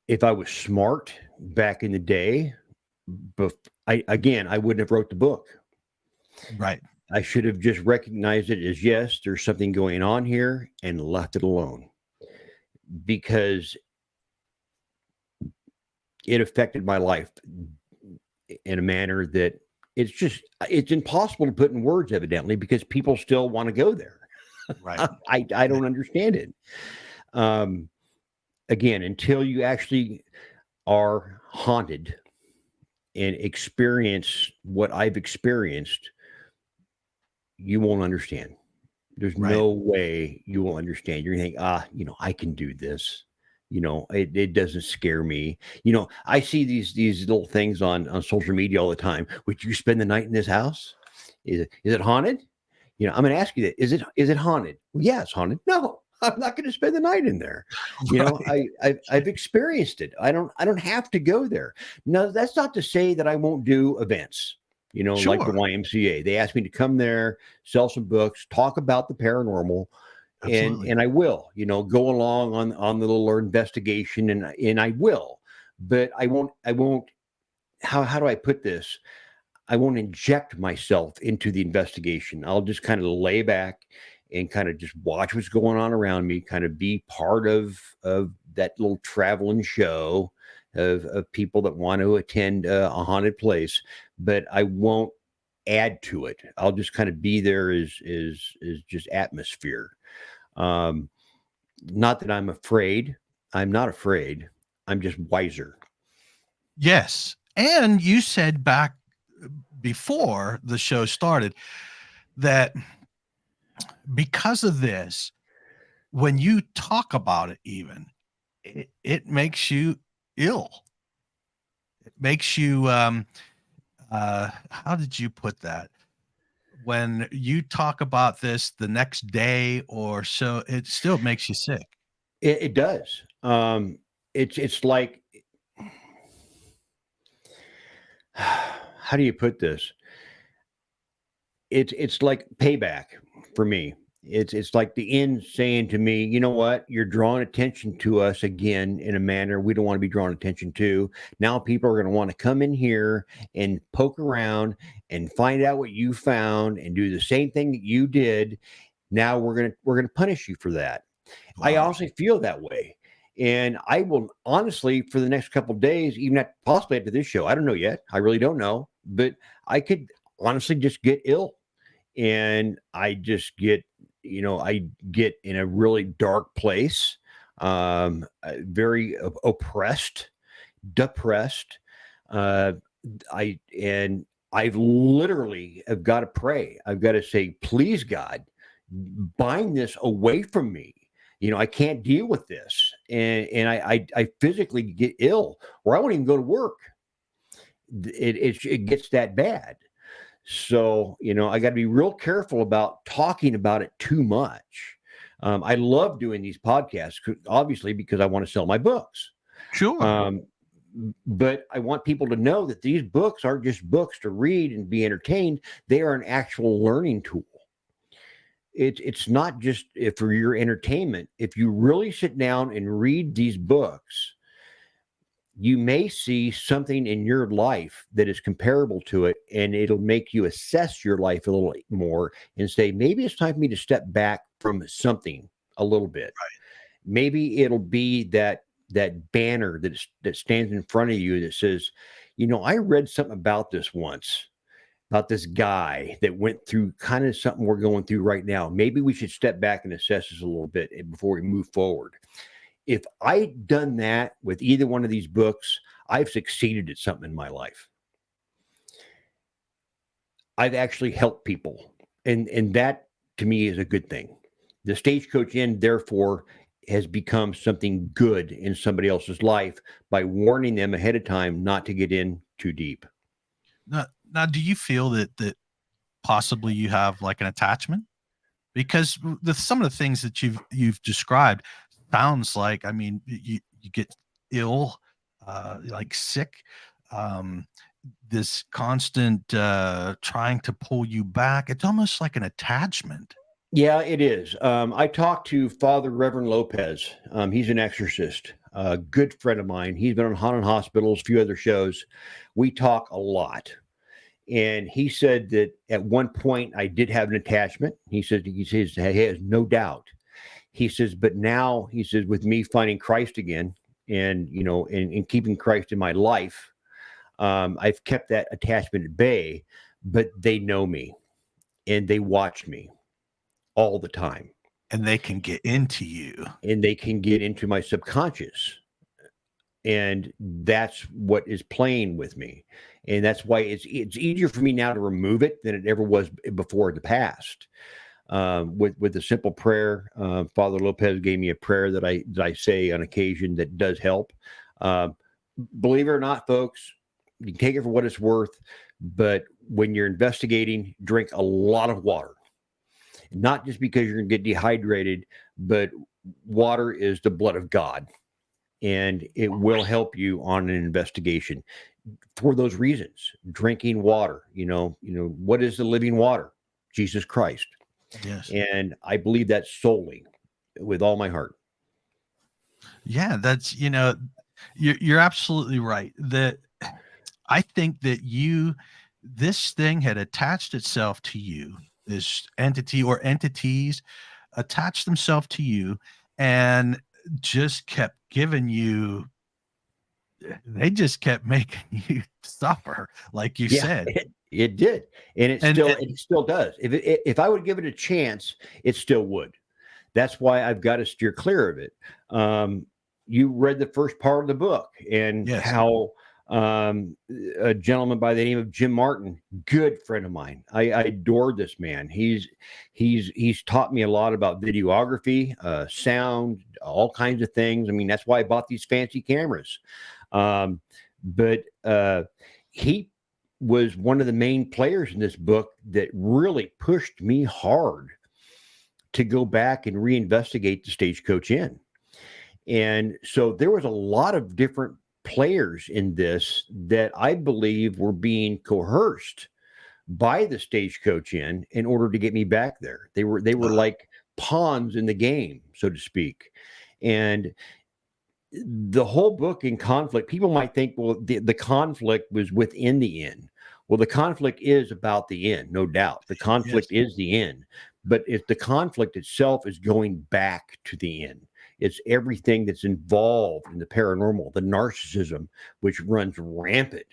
If I was smart back in the day, I wouldn't have wrote the book. Right. I should have just recognized it as, yes, there's something going on here, and left it alone, because it affected my life in a manner that it's impossible to put in words, evidently, because people still want to go there. Right. I don't understand it. Again, until you actually are haunted and experience what I've experienced, you won't understand. There's no way you will understand. You're gonna think, I can do this. It doesn't scare me. I see these little things on social media all the time. Would you spend the night in this house? Is it haunted? I'm going to ask you that. Is it haunted? Well, yeah, it's haunted. No, I'm not going to spend the night in there. I've experienced it. I don't have to go there. No, that's not to say that I won't do events. Like the YMCA. They asked me to come there, sell some books, talk about the paranormal. Absolutely. And I will, go along on the little investigation, and I will, but I won't. How do I put this? I won't inject myself into the investigation. I'll just kind of lay back and kind of just watch what's going on around me, kind of be part of that little traveling show of people that want to attend a haunted place, but I won't add to it. I'll just kind of be there as just atmosphere. Not that I'm afraid. I'm not afraid. I'm just wiser. Yes. And you said back before the show started that because of this, when you talk about it, even it makes you ill. makes you how did you put that? When you talk about this the next day or so, it still makes you sick. It does. It's like, how do you put this? It's like payback for me. It's like the end saying to me, you know what? You're drawing attention to us again in a manner we don't want to be drawn attention to. Now people are going to want to come in here and poke around and find out what you found and do the same thing that you did. Now we're gonna punish you for that. I Wow. honestly feel that way. And I will honestly, for the next couple of days, even at, possibly after this show, I don't know yet. I really don't know, but I could honestly just get ill, and I just get, I get in a really dark place, very oppressed, depressed. Uh, I've literally have got to pray. I've got to say, please, God, bind this away from me. I can't deal with this, and I physically get ill, or I won't even go to work. It gets that bad. So, I got to be real careful about talking about it too much. I love doing these podcasts, obviously, because I want to sell my books. Sure. But I want people to know that these books aren't just books to read and be entertained. They are an actual learning tool. It's not just for your entertainment. If you really sit down and read these books, you may see something in your life that is comparable to it, and it'll make you assess your life a little more and say, maybe it's time for me to step back from something a little bit. Maybe it'll be that banner that stands in front of you that says, I read something about this once, about this guy that went through kind of something we're going through right now. Maybe we should step back and assess this a little bit before we move forward. If I'd done that with either one of these books, I've succeeded at something in my life. I've actually helped people. And that to me is a good thing. The Stagecoach Inn, therefore, has become something good in somebody else's life by warning them ahead of time not to get in too deep. Now, do you feel that possibly you have like an attachment? Because some of the things that you've described sounds like, I mean, you get ill, like sick, this constant trying to pull you back. It's almost like an attachment. Yeah, it is. I talked to Father Reverend Lopez. He's an exorcist, a good friend of mine. He's been on Haunted Hospitals, a few other shows. We talk a lot. And he said that at one point I did have an attachment. He says he has no doubt. He says, but now he says, with me finding Christ again, and and keeping Christ in my life, I've kept that attachment at bay. But they know me, and they watch me all the time, and they can get into you, and they can get into my subconscious. And that's what is playing with me. And that's why it's easier for me now to remove it than it ever was before in the past. With a simple prayer, Father Lopez gave me a prayer that I say on occasion that does help. Believe it or not, folks, you can take it for what it's worth. But when you're investigating, drink a lot of water. Not just because you're going to get dehydrated, but water is the blood of God. And it will help you on an investigation for those reasons. Drinking water, what is the living water? Jesus Christ. Yes. And I believe that solely with all my heart. Yeah, that's, you're absolutely right. That I think that this thing had attached itself to you, this entity or entities attached themselves to you and just kept giving you, they just kept making you suffer, like you said. It did. And it still does. If I would give it a chance, it still would. That's why I've got to steer clear of it. You read the first part of the book, and how a gentleman by the name of Jim Martin, good friend of mine. I adore this man. He's taught me a lot about videography, sound, all kinds of things. I mean, that's why I bought these fancy cameras. But he was one of the main players in this book that really pushed me hard to go back and reinvestigate the Stagecoach Inn. And so there was a lot of different players in this that I believe were being coerced by the Stagecoach Inn in order to get me back there. They were like pawns in the game, so to speak. And the whole book in conflict, people might think, well, the conflict was within the inn. Well, the conflict is about the inn, no doubt. The conflict is the inn. But if the conflict itself is going back to the inn, it's everything that's involved in the paranormal, the narcissism, which runs rampant.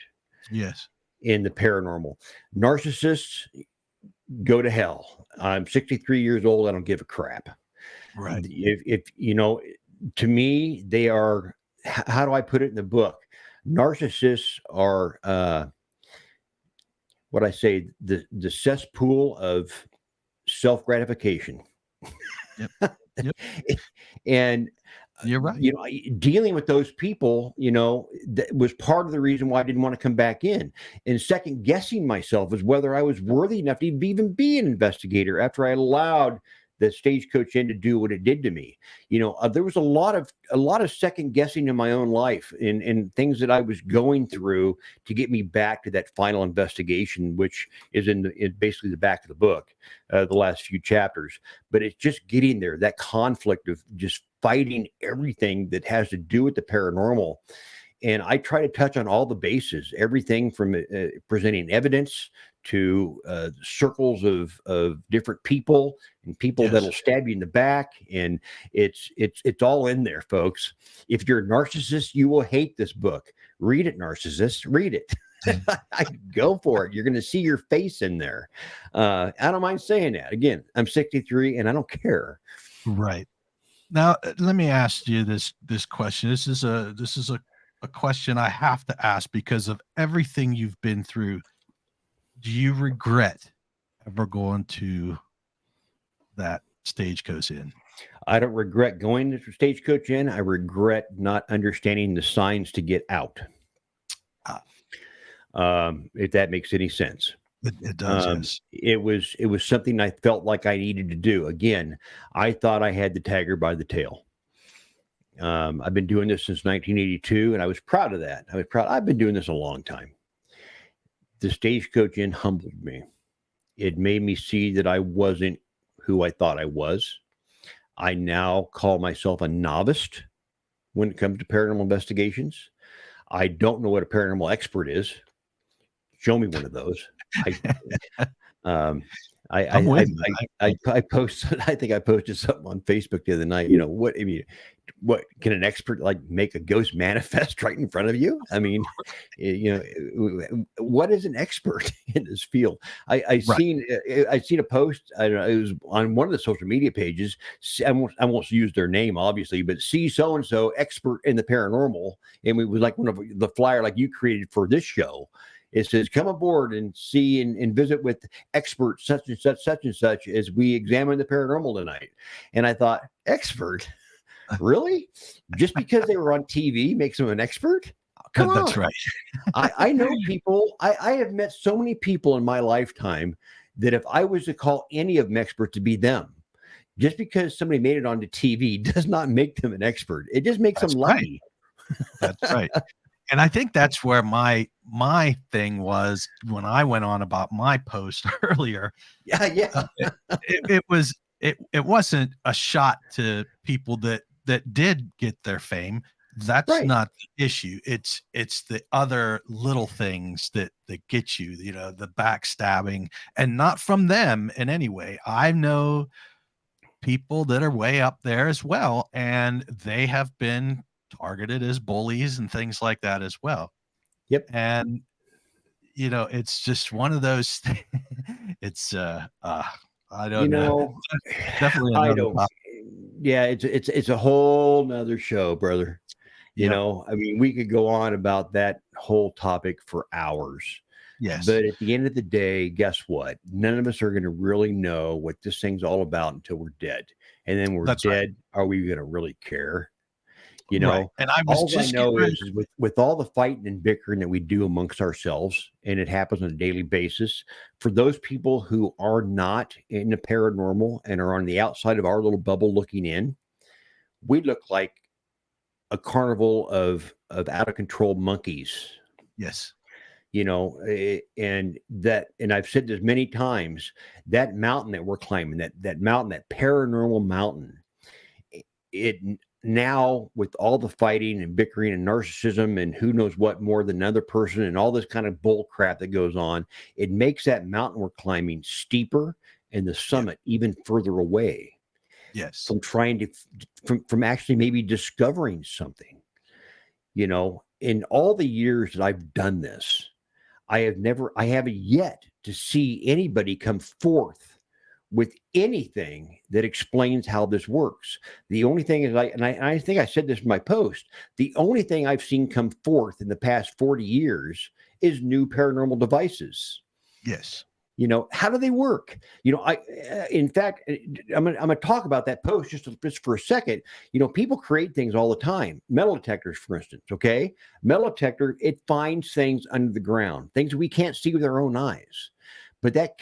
Yes. In the paranormal. Narcissists go to hell. I'm 63 years old. I don't give a crap. Right. If you know, to me, they are, how do I put it in the book? Narcissists are what I say, the cesspool of self-gratification. Yep. And you're right. You know, dealing with those people, you know, that was part of the reason why I didn't want to come back in. And second guessing myself as whether I was worthy enough to even be an investigator after I allowed the Stagecoach Inn to do what it did to me. You know, there was a lot of second guessing in my own life and things that I was going through to get me back to that final investigation, which is in basically the back of the book, the last few chapters. But it's just getting there, that conflict of just fighting everything that has to do with the paranormal. And I try to touch on all the bases, everything from presenting evidence to circles of different people and people that'll stab you in the back. And it's all in there, folks. If you're a narcissist, you will hate this book. Read it, narcissists. Read it. Go for it. You're going to see your face in there. I don't mind saying that. Again, I'm 63 and I don't care. Right. Now, let me ask you this question. This is a question I have to ask because of everything you've been through. Do you regret ever going to that Stagecoach Inn? I don't regret going to Stagecoach Inn. I regret not understanding the signs to get out. If that makes any sense. It does. Yes. It was something I felt like I needed to do. Again, I thought I had the tiger by the tail. I've been doing this since 1982, and I was proud of that. I've been doing this a long time. The Stagecoach Inn humbled me. It made me see that I wasn't who I thought I was. I now call myself a novice when it comes to paranormal investigations. I don't know what a paranormal expert is. Show me one of those. I posted. I think I posted something on Facebook the other night. You know what? I mean, what can an expert like make a ghost manifest right in front of you? I mean, you know, what is an expert in this field? I seen a post. I don't know. It was on one of the social media pages. I won't use their name, obviously, but see so and so expert in the paranormal, and it was like one of the flyer like you created for this show. It says, come aboard and see and visit with experts such and such as we examine the paranormal tonight. And I thought, expert? Really? Just because they were on TV makes them an expert? Come on. That's right. I know people. I have met so many people in my lifetime that if I was to call any of them expert to be them, just because somebody made it onto TV does not make them an expert. It just makes them lucky. That's right. And I think that's where my thing was when I went on about my post earlier. Yeah. It wasn't a shot to people that did get their fame. That's not the issue. It's the other little things that get you, you know, the backstabbing, and not from them in any way. I know people that are way up there as well, and they have been targeted as bullies and things like that as well. Yep. And you know, it's just one of those things. It's I don't know. Definitely I don't. Yeah, it's a whole nother show, brother. You know, I mean, we could go on about that whole topic for hours. Yes. But at the end of the day, guess what? None of us are going to really know what this thing's all about until we're dead. And then we're dead. Right. Are we going to really care? You Right. know, And I was all I just know getting ready. is with all the fighting and bickering that we do amongst ourselves, and it happens on a daily basis, for those people who are not in the paranormal and are on the outside of our little bubble looking in, we look like a carnival of out of control monkeys. Yes. And I've said this many times, that mountain that we're climbing, that mountain, that paranormal mountain, it now, with all the fighting and bickering and narcissism and who knows what more than another person and all this kind of bull crap that goes on, it makes that mountain we're climbing steeper and the Yeah. summit even further away Yes. from trying to from actually maybe discovering something. In all the years that I've done this, I haven't yet to see anybody come forth with anything that explains how this works. The only thing is, I think I said this in my post, the only thing I've seen come forth in the past 40 years is new paranormal devices. Yes. How do they work? In fact, I'm gonna talk about that post just for a second. People create things all the time. Metal detectors, for instance. Okay, metal detector, it finds things under the ground, things we can't see with our own eyes. But that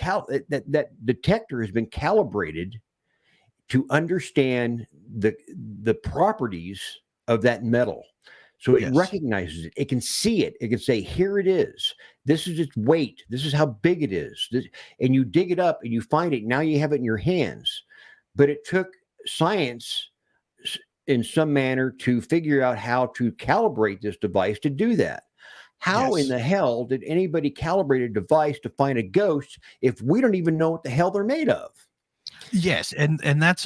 detector has been calibrated to understand the properties of that metal. So it Yes. recognizes it. It can see it. It can say, here it is. This is its weight. This is how big it is. And you dig it up and you find it. Now you have it in your hands. But it took science in some manner to figure out how to calibrate this device to do that. How in Yes. the hell did anybody calibrate a device to find a ghost if we don't even know what the hell they're made of? Yes. And that's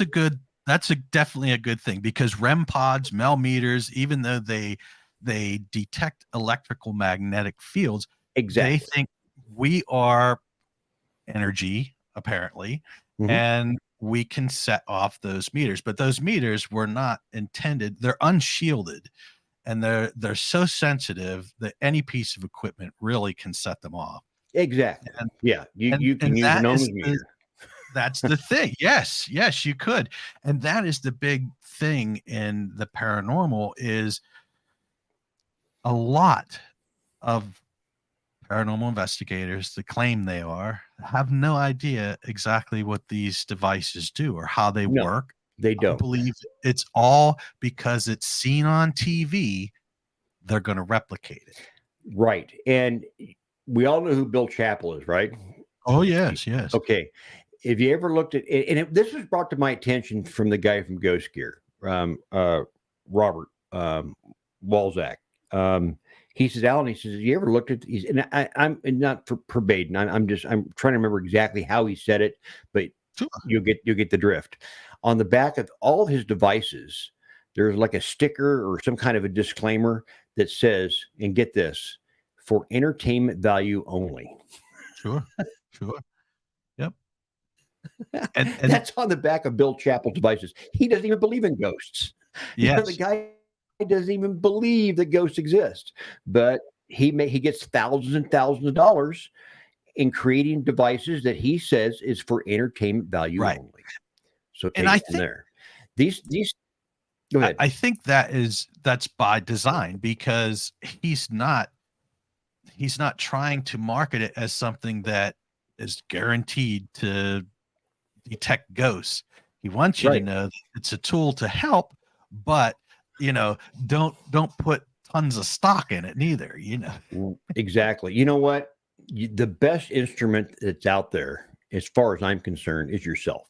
definitely a good thing, because REM pods, meters, even though they detect electrical magnetic fields, they Exactly. think we are energy, apparently, Mhm. and we can set off those meters. But those meters were not intended, they're unshielded, and they're so sensitive that any piece of equipment really can set them off. Exactly. And Yeah. You can and use an that ohms is the meter. that's the thing. Yes, yes, you could. And that is the big thing in the paranormal, is a lot of paranormal investigators that claim they have no idea exactly what these devices do or how they No, work. they I don't. believe it's all because it's seen on TV, they're going to replicate it. Right. And we all know who Bill Chappell is, right? Oh, yes, yes. Okay. If you ever looked at it, and this was brought to my attention from the guy from Ghost Gear, Robert Walzak. He says, Alan, he says, have you ever looked at these? And I'm not verbatim. I'm trying to remember exactly how he said it, but Sure. you'll get the drift. On the back of all of his devices, there's like a sticker or some kind of a disclaimer that says, and get this, for entertainment value only. Sure. Sure. Yep. And That's on the back of Bill Chappell's devices. He doesn't even believe in ghosts. The yes. guy doesn't even believe that ghosts exist, but he gets thousands and thousands of dollars in creating devices that he says is for entertainment value Right. only. So And take it from there. These go ahead. I think that's by design, because he's not trying to market it as something that is guaranteed to detect ghosts. He wants you to Right. know that it's a tool to help, but you know, don't put tons of stock in it neither. Exactly. You know what? The best instrument that's out there, as far as I'm concerned, is yourself.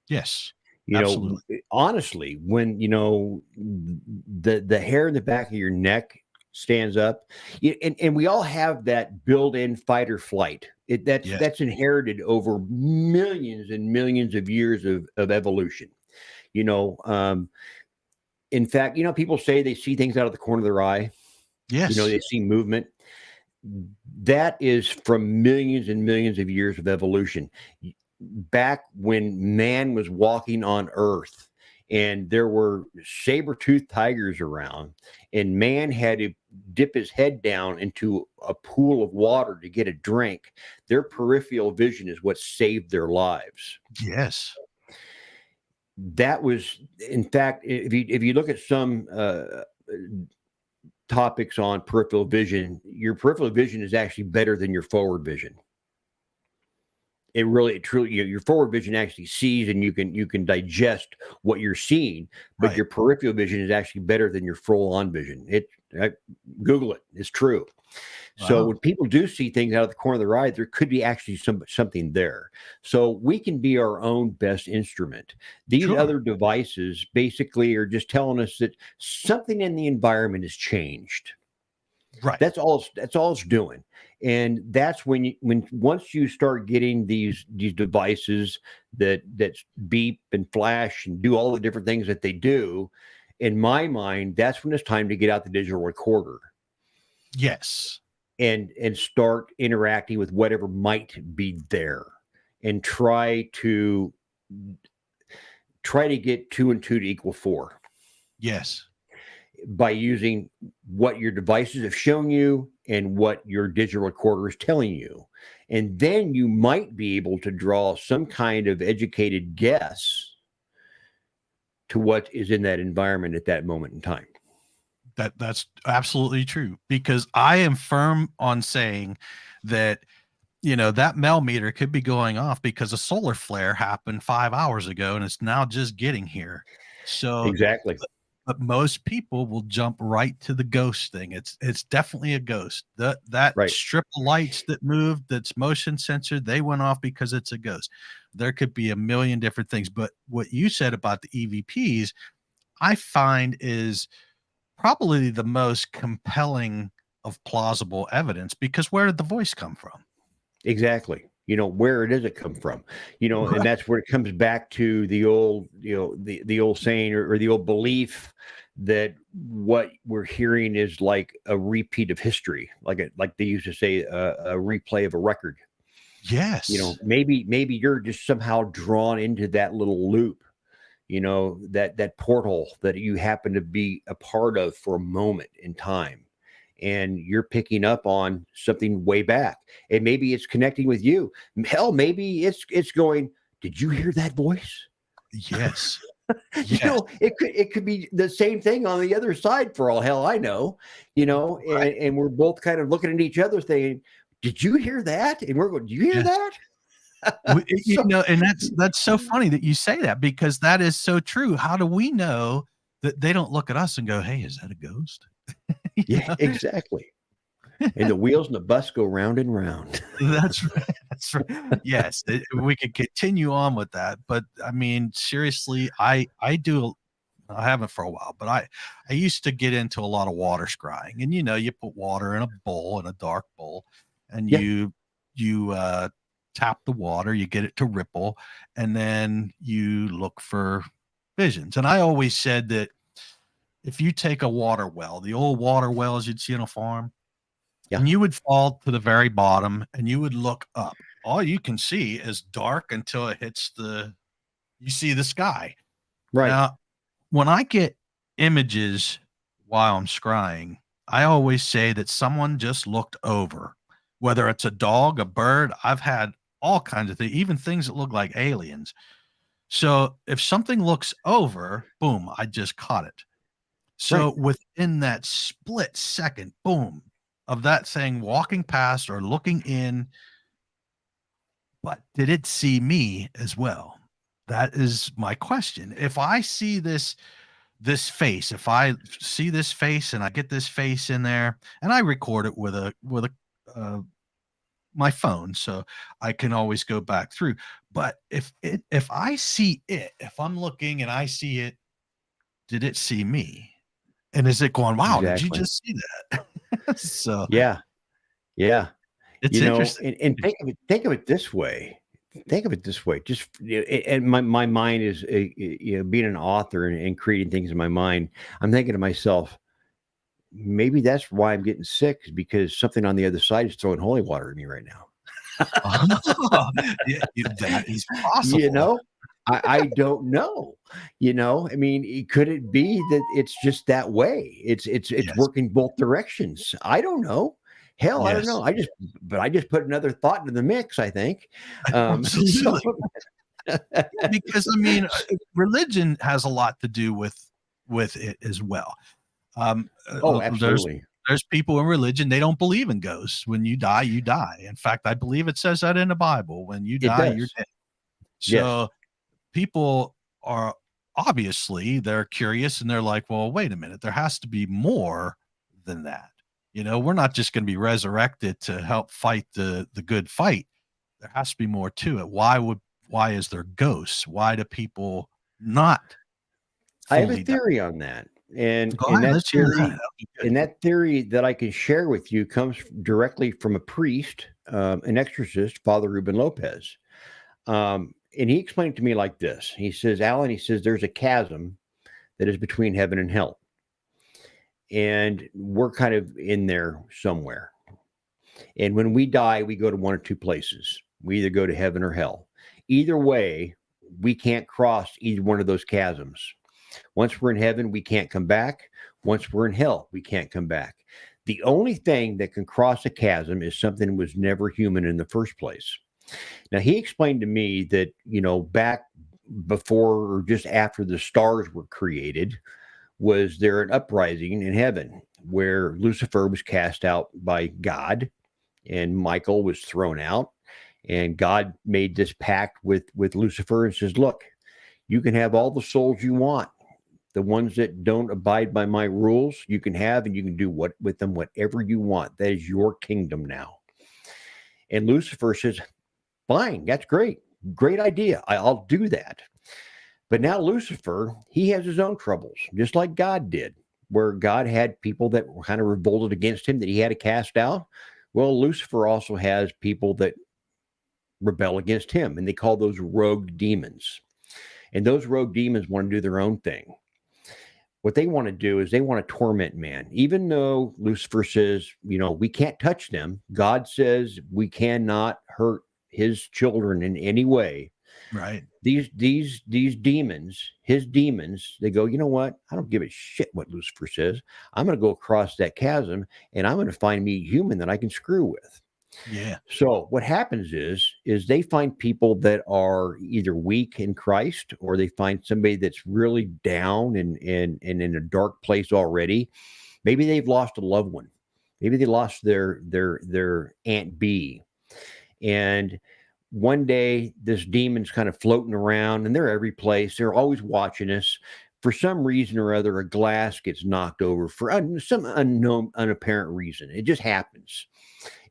Yes, absolutely. Honestly, when the hair in the back of your neck stands up, and we all have that built-in fight or flight. Yes. That's inherited over millions and millions of years of evolution. You know, um, in fact, people say they see things out of the corner of their eye. Yes. They see movement. That is from millions and millions of years of evolution. Back when man was walking on Earth and there were saber-toothed tigers around, and man had to dip his head down into a pool of water to get a drink, their peripheral vision is what saved their lives. Yes. that was, in fact, if you look at some topics on peripheral vision, your peripheral vision is actually better than your forward vision. It truly, your forward vision actually sees, and you can digest what you're seeing, but Right. your peripheral vision is actually better than your full on vision. Google it. It's true. So Wow. when people do see things out of the corner of their eye, there could be actually something there. So we can be our own best instrument. These Sure. other devices basically are just telling us that something in the environment has changed. Right. That's all it's doing. And that's when once you start getting these devices that beep and flash and do all the different things that they do, in my mind, that's when it's time to get out the digital recorder. Yes. And start interacting with whatever might be there, and try to get 2 and 2 to equal 4. Yes. By using what your devices have shown you and what your digital recorder is telling you. And then you might be able to draw some kind of educated guess to what is in that environment at that moment in time. That's absolutely true, because I am firm on saying that, that Mel meter could be going off because a solar flare happened 5 hours ago and it's now just getting here. So Exactly. but most people will jump right to the ghost thing. It's definitely a ghost. That Right. strip of lights that moved, that's motion censored, they went off because it's a ghost. There could be a million different things, but what you said about the EVPs, I find is probably the most compelling of plausible evidence, because where did the voice come from? Exactly. Where does it come from? Right. And that's where it comes back to the old, the old saying, or the old belief that what we're hearing is like a repeat of history, like they used to say, a replay of a record. Yes. Maybe you're just somehow drawn into that little loop, that portal that you happen to be a part of for a moment in time. And you're picking up on something way back, and maybe it's connecting with you. Hell, maybe it's going, did you hear that voice? Yes. Yes. It could be the same thing on the other side, for all hell I know. Right. And we're both kind of looking at each other saying, did you hear that? And we're going, do you hear Yes. that? And that's so funny that you say that, because that is so true. How do we know that they don't look at us and go, hey, is that a ghost? Yeah, exactly. And the wheels in the bus go round and round. That's right. That's right. Yes, we could continue on with that, but I mean, seriously, I haven't for a while, but I used to get into a lot of water scrying, and you put water in a bowl, in a dark bowl, and Yeah. you tap the water, you get it to ripple, and then you look for visions. And I always said that if you take a water well, the old water wells you'd see on a farm, Yeah. and you would fall to the very bottom and you would look up, all you can see is dark until it hits you see the sky. Right. Now, when I get images while I'm scrying, I always say that someone just looked over, whether it's a dog, a bird. I've had all kinds of things, even things that look like aliens. So if something looks over, boom, I just caught it. So within that split second, boom, of that thing walking past or looking in, but did it see me as well? That is my question. If I see this face, if I see this face and I get this face in there, and I record it with my phone, so I can always go back through. But if I see it, if I'm looking and I see it, did it see me? And is it going, wow, did you Exactly. just see that? So Yeah. it's interesting. And think of it this way. Just, and my mind is, being an author and creating things in my mind. I'm thinking to myself, maybe that's why I'm getting sick, is because something on the other side is throwing holy water at me right now. Yeah, that is possible. I don't know. I mean, could it be that it's just that way? It's Yes. working both directions. I don't know. Hell, I don't know. Yes. I just put another thought into the mix, I think. Absolutely. Because I mean, religion has a lot to do with it as well. Oh, There's absolutely. people in religion, they don't believe in ghosts. When you die, you die. In fact, I believe it says that in the Bible. When you It die, you're does. dead. Yes. So people are obviously they're curious and they're like, well, wait a minute, there has to be more than that. We're not just going to be resurrected to help fight the good fight. There has to be more to it. Why is there ghosts? Why do people not I have a fully die? theory on that. And Go and ahead, that let's hear that. theory That'd be good. and that theory that I can share with you comes directly from a priest, an exorcist, Father Ruben Lopez. And he explained it to me like this. He says, Alan, he says, there's a chasm that is between heaven and hell. And we're kind of in there somewhere. And when we die, we go to one or two places. We either go to heaven or hell. Either way, we can't cross either one of those chasms. Once we're in heaven, we can't come back. Once we're in hell, we can't come back. The only thing that can cross a chasm is something that was never human in the first place. Now, he explained to me that, back before or just after the stars were created, was there an uprising in heaven where Lucifer was cast out by God and Michael was thrown out. And God made this pact with Lucifer and says, look, you can have all the souls you want. The ones that don't abide by my rules, you can have, and you can do with them whatever you want. That is your kingdom now. And Lucifer says, fine, that's great. Great idea. I'll do that. But now Lucifer, he has his own troubles, just like God did, where God had people that were kind of revolted against him that he had to cast out. Well, Lucifer also has people that rebel against him, and they call those rogue demons. And those rogue demons want to do their own thing. What they want to do is they want to torment man. Even though Lucifer says, we can't touch them, God says we cannot hurt his children in any way. Right. These demons, his demons, they go, you know what? I don't give a shit what Lucifer says. I'm going to go across that chasm and I'm going to find me a human that I can screw with. Yeah. So what happens is they find people that are either weak in Christ, or they find somebody that's really down and in a dark place already. Maybe they've lost a loved one. Maybe they lost their Aunt B. And one day this demon's kind of floating around, and they're every place. They're always watching us. For some reason or other, a glass gets knocked over for some unknown, unapparent reason. It just happens.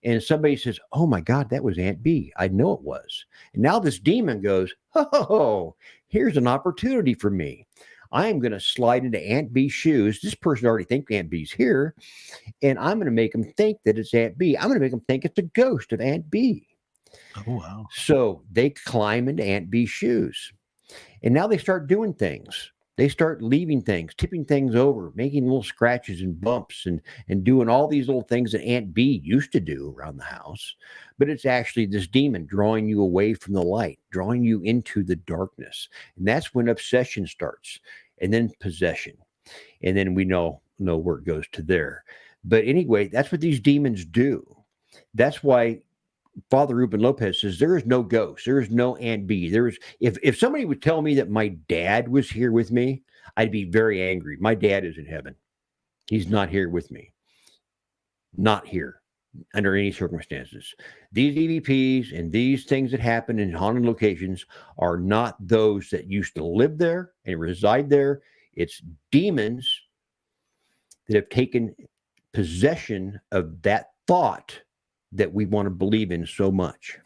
And somebody says, oh my God, that was Aunt B. I know it was. And now this demon goes, oh, here's an opportunity for me. I am going to slide into Aunt B's shoes. This person already thinks Aunt B's here. And I'm going to make them think that it's Aunt B. I'm going to make them think it's a ghost of Aunt B. Oh, wow. So they climb into Aunt B's shoes. And now they start doing things. They start leaving things, tipping things over, making little scratches and bumps and doing all these little things that Aunt B used to do around the house. But it's actually this demon drawing you away from the light, drawing you into the darkness. And that's when obsession starts, and then possession. And then we know where it goes to there. But anyway, that's what these demons do. That's why Father Ruben Lopez says there is no ghost. There is no Aunt B. If somebody would tell me that my dad was here with me, I'd be very angry. My dad is in heaven. He's not here with me. Not here under any circumstances. These EVPs and these things that happen in haunted locations are not those that used to live there and reside there. It's demons that have taken possession of that thought that we want to believe in so much.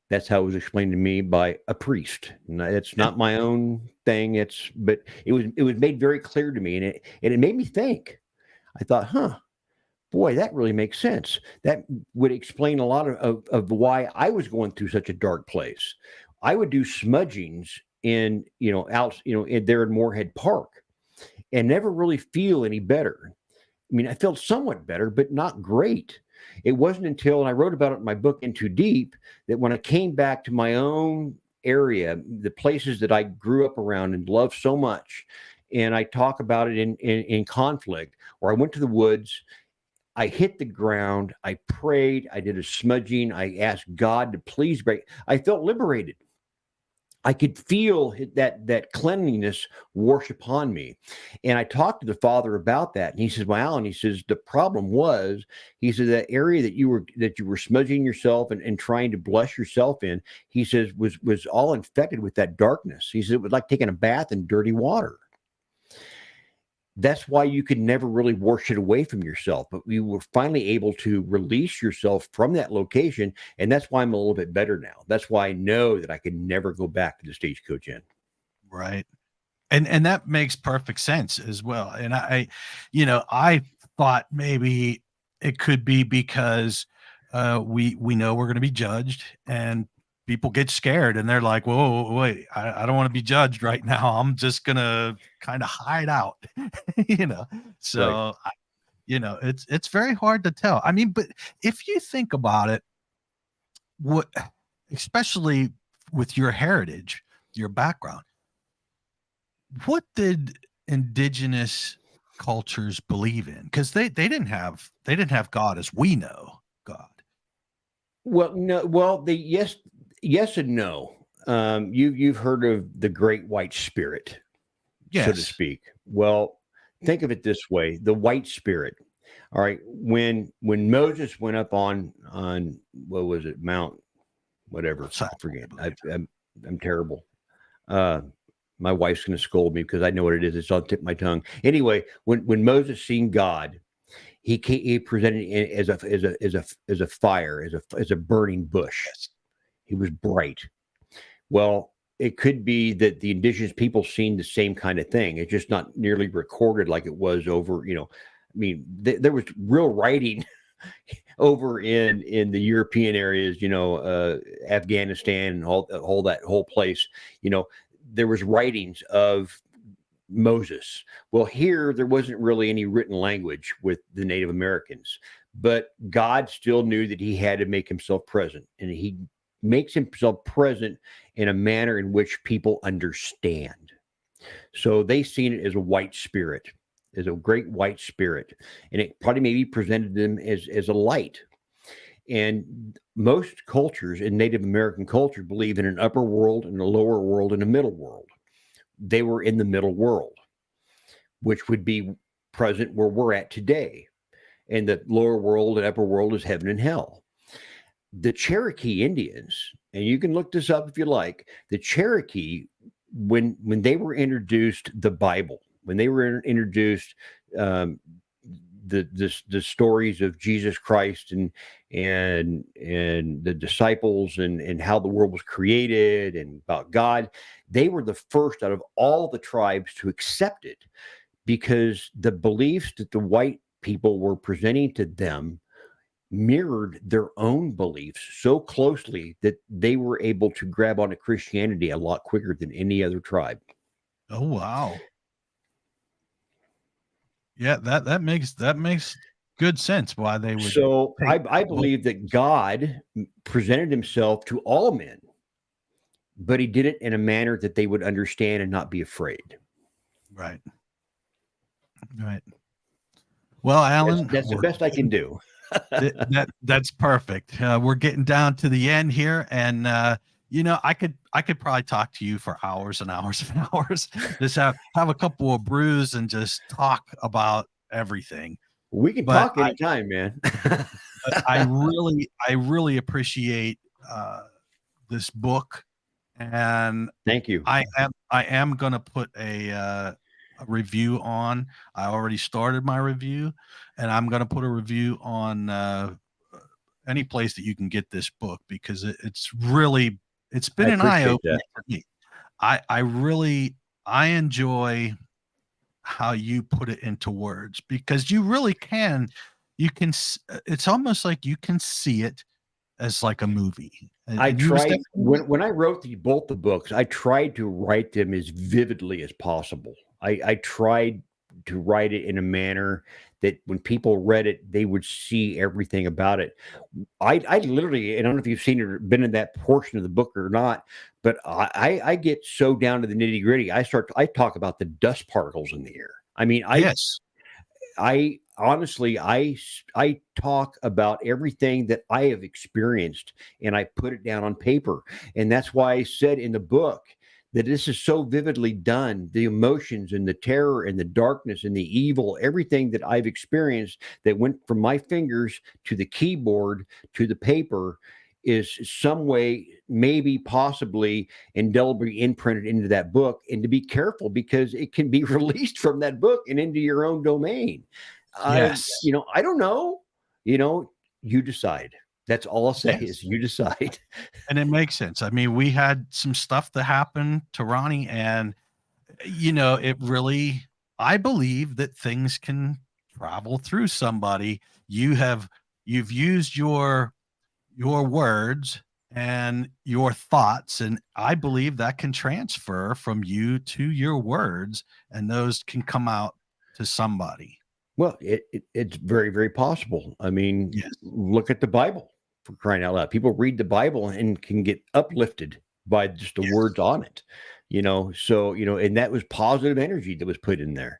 That's how it was explained to me by a priest. It's not my own thing. But it was made very clear to me, and it made me think. I thought, boy, that really makes sense. That would explain a lot of why I was going through such a dark place. I would do smudgings there in Moorhead Park, and never really feel any better. I mean, I felt somewhat better, but not great. It wasn't until, and I wrote about it in my book, In Too Deep, that when I came back to my own area, the places that I grew up around and loved so much, and I talk about it in Conflict, where I went to the woods, I hit the ground. I prayed. I did a smudging. I asked God to please break. I felt liberated. I could feel that cleanliness wash upon me. And I talked to the father about that. And he says, well, Alan, he says, the problem was, he said, that area that you were smudging yourself and trying to bless yourself in, he says, was all infected with that darkness. He said, it was like taking a bath in dirty water. That's why you could never really wash it away from yourself. But we were finally able to release yourself from that location. And that's why I'm a little bit better now. That's why I know that I could never go back to the Stagecoach Inn. Right. And that makes perfect sense as well. And I thought maybe it could be because we know we're going to be judged, and people get scared and they're like, whoa, wait, I don't want to be judged right now. I'm just going to kind of hide out, So, Right. it's very hard to tell. I mean, but if you think about it, what, especially with your heritage, your background, what did indigenous cultures believe in? Because they didn't have God as we know God. Well, no, well, yes and no. You've heard of the Great White Spirit, so to Yes. speak. Well, think of it this way: the White Spirit. All right, when Moses went up on what was it, Mount whatever? I forget. I'm terrible. My wife's going to scold me because I know what it is. It's on the tip of my tongue. Anyway, when Moses seen God, he presented it as a fire, as a burning bush. Yes. He was bright. Well, it could be that the indigenous people seen the same kind of thing. It's just not nearly recorded like it was over. I mean, there was real writing over in the European areas. Afghanistan and all that whole place. There was writings of Moses. Well, here there wasn't really any written language with the Native Americans, but God still knew that he had to make himself present, and he makes himself present in a manner in which people understand. So they seen it as a white spirit, as a great white spirit, and it probably maybe presented them as a light. And most cultures in Native American culture believe in an upper world and a lower world and a middle world. They were in the middle world, which would be present where we're at today. And the lower world and upper world is heaven and hell. The Cherokee Indians, and you can look this up if you like, the Cherokee, when they were introduced the Bible, when they were introduced the stories of Jesus Christ and the disciples and how the world was created and about God, they were the first out of all the tribes to accept it, because the beliefs that the white people were presenting to them mirrored their own beliefs so closely that they were able to grab onto Christianity a lot quicker than any other tribe. Oh, wow. Yeah, that makes good sense why they would. So take I believe that God presented himself to all men, but he did it in a manner that they would understand and not be afraid. Right. Well, Alan, That's the best I can do. that's perfect. We're getting down to the end here, and I could probably talk to you for hours and hours and hours. Just have a couple of brews and just talk about everything. We can But talk anytime, man. I really appreciate this book, and Thank you. I am going to put a review on. I already started my review, and I'm going to put a review on any place that you can get this book, because it's been an eye opener for me. I enjoy how you put it into words, because you really can. It's almost like you can see it as like a movie. I tried when I wrote both the books, I tried to write them as vividly as possible. I tried to write it in a manner that when people read it, they would see everything about it. I literally, I don't know if you've seen it or been in that portion of the book or not, but I get so down to the nitty gritty. I talk about the dust particles in the air. I mean, Yes. I honestly, I talk about everything that I have experienced, and I put it down on paper. And that's why I said in the book that this is so vividly done, the emotions and the terror and the darkness and the evil, everything that I've experienced that went from my fingers to the keyboard to the paper is some way, maybe possibly indelibly imprinted into that book. And to be careful, because it can be released from that book and into your own domain. Yes. I don't know. You decide. That's all I'll say Yes. is you decide. And it makes sense. I mean, we had some stuff that happened to Ronnie, and it really, I believe that things can travel through somebody. You've used your words and your thoughts, and I believe that can transfer from you to your words, and those can come out to somebody. Well, it's very, very possible. I mean, Yes. look at the Bible, for crying out loud. People read the Bible and can get uplifted by just the Yes. words on it, So, and that was positive energy that was put in there.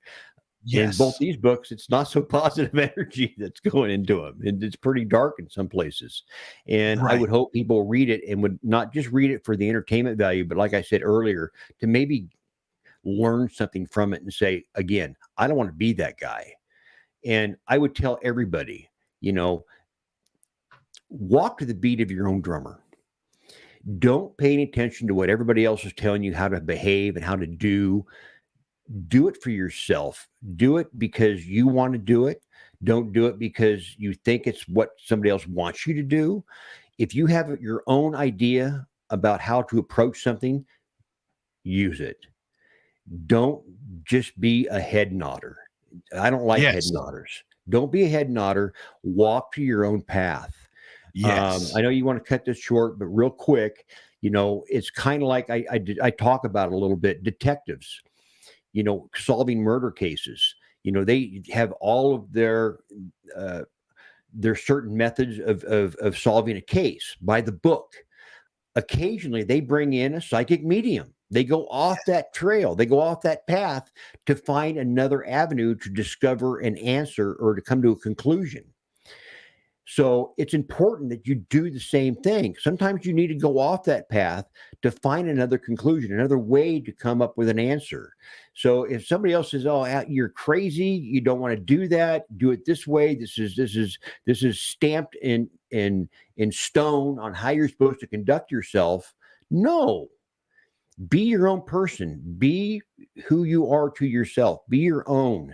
In both Yes. these books, it's not so positive energy that's going into them. And it's pretty dark in some places. And I Right. would hope people read it and would not just read it for the entertainment value, but like I said earlier, to maybe learn something from it and say, again, I don't want to be that guy. And I would tell everybody, walk to the beat of your own drummer. Don't pay any attention to what everybody else is telling you how to behave and how to do. Do it for yourself. Do it because you want to do it. Don't do it because you think it's what somebody else wants you to do. If you have your own idea about how to approach something, use it. Don't just be a head nodder. I don't like head Yes. nodders. Don't be a head nodder. Walk to your own path. Yes. I know you want to cut this short, but real quick, it's kind of like I talk about it a little bit. Detectives, solving murder cases. They have all of their certain methods of solving a case by the book. Occasionally, they bring in a psychic medium. They go off that trail. They go off that path to find another avenue to discover an answer or to come to a conclusion. So it's important that you do the same thing. Sometimes you need to go off that path to find another conclusion, another way to come up with an answer. So if somebody else says, "Oh, you're crazy. You don't want to do that. Do it this way. This is stamped in stone on how you're supposed to conduct yourself." No. Be your own person. Be who you are to yourself. Be your own.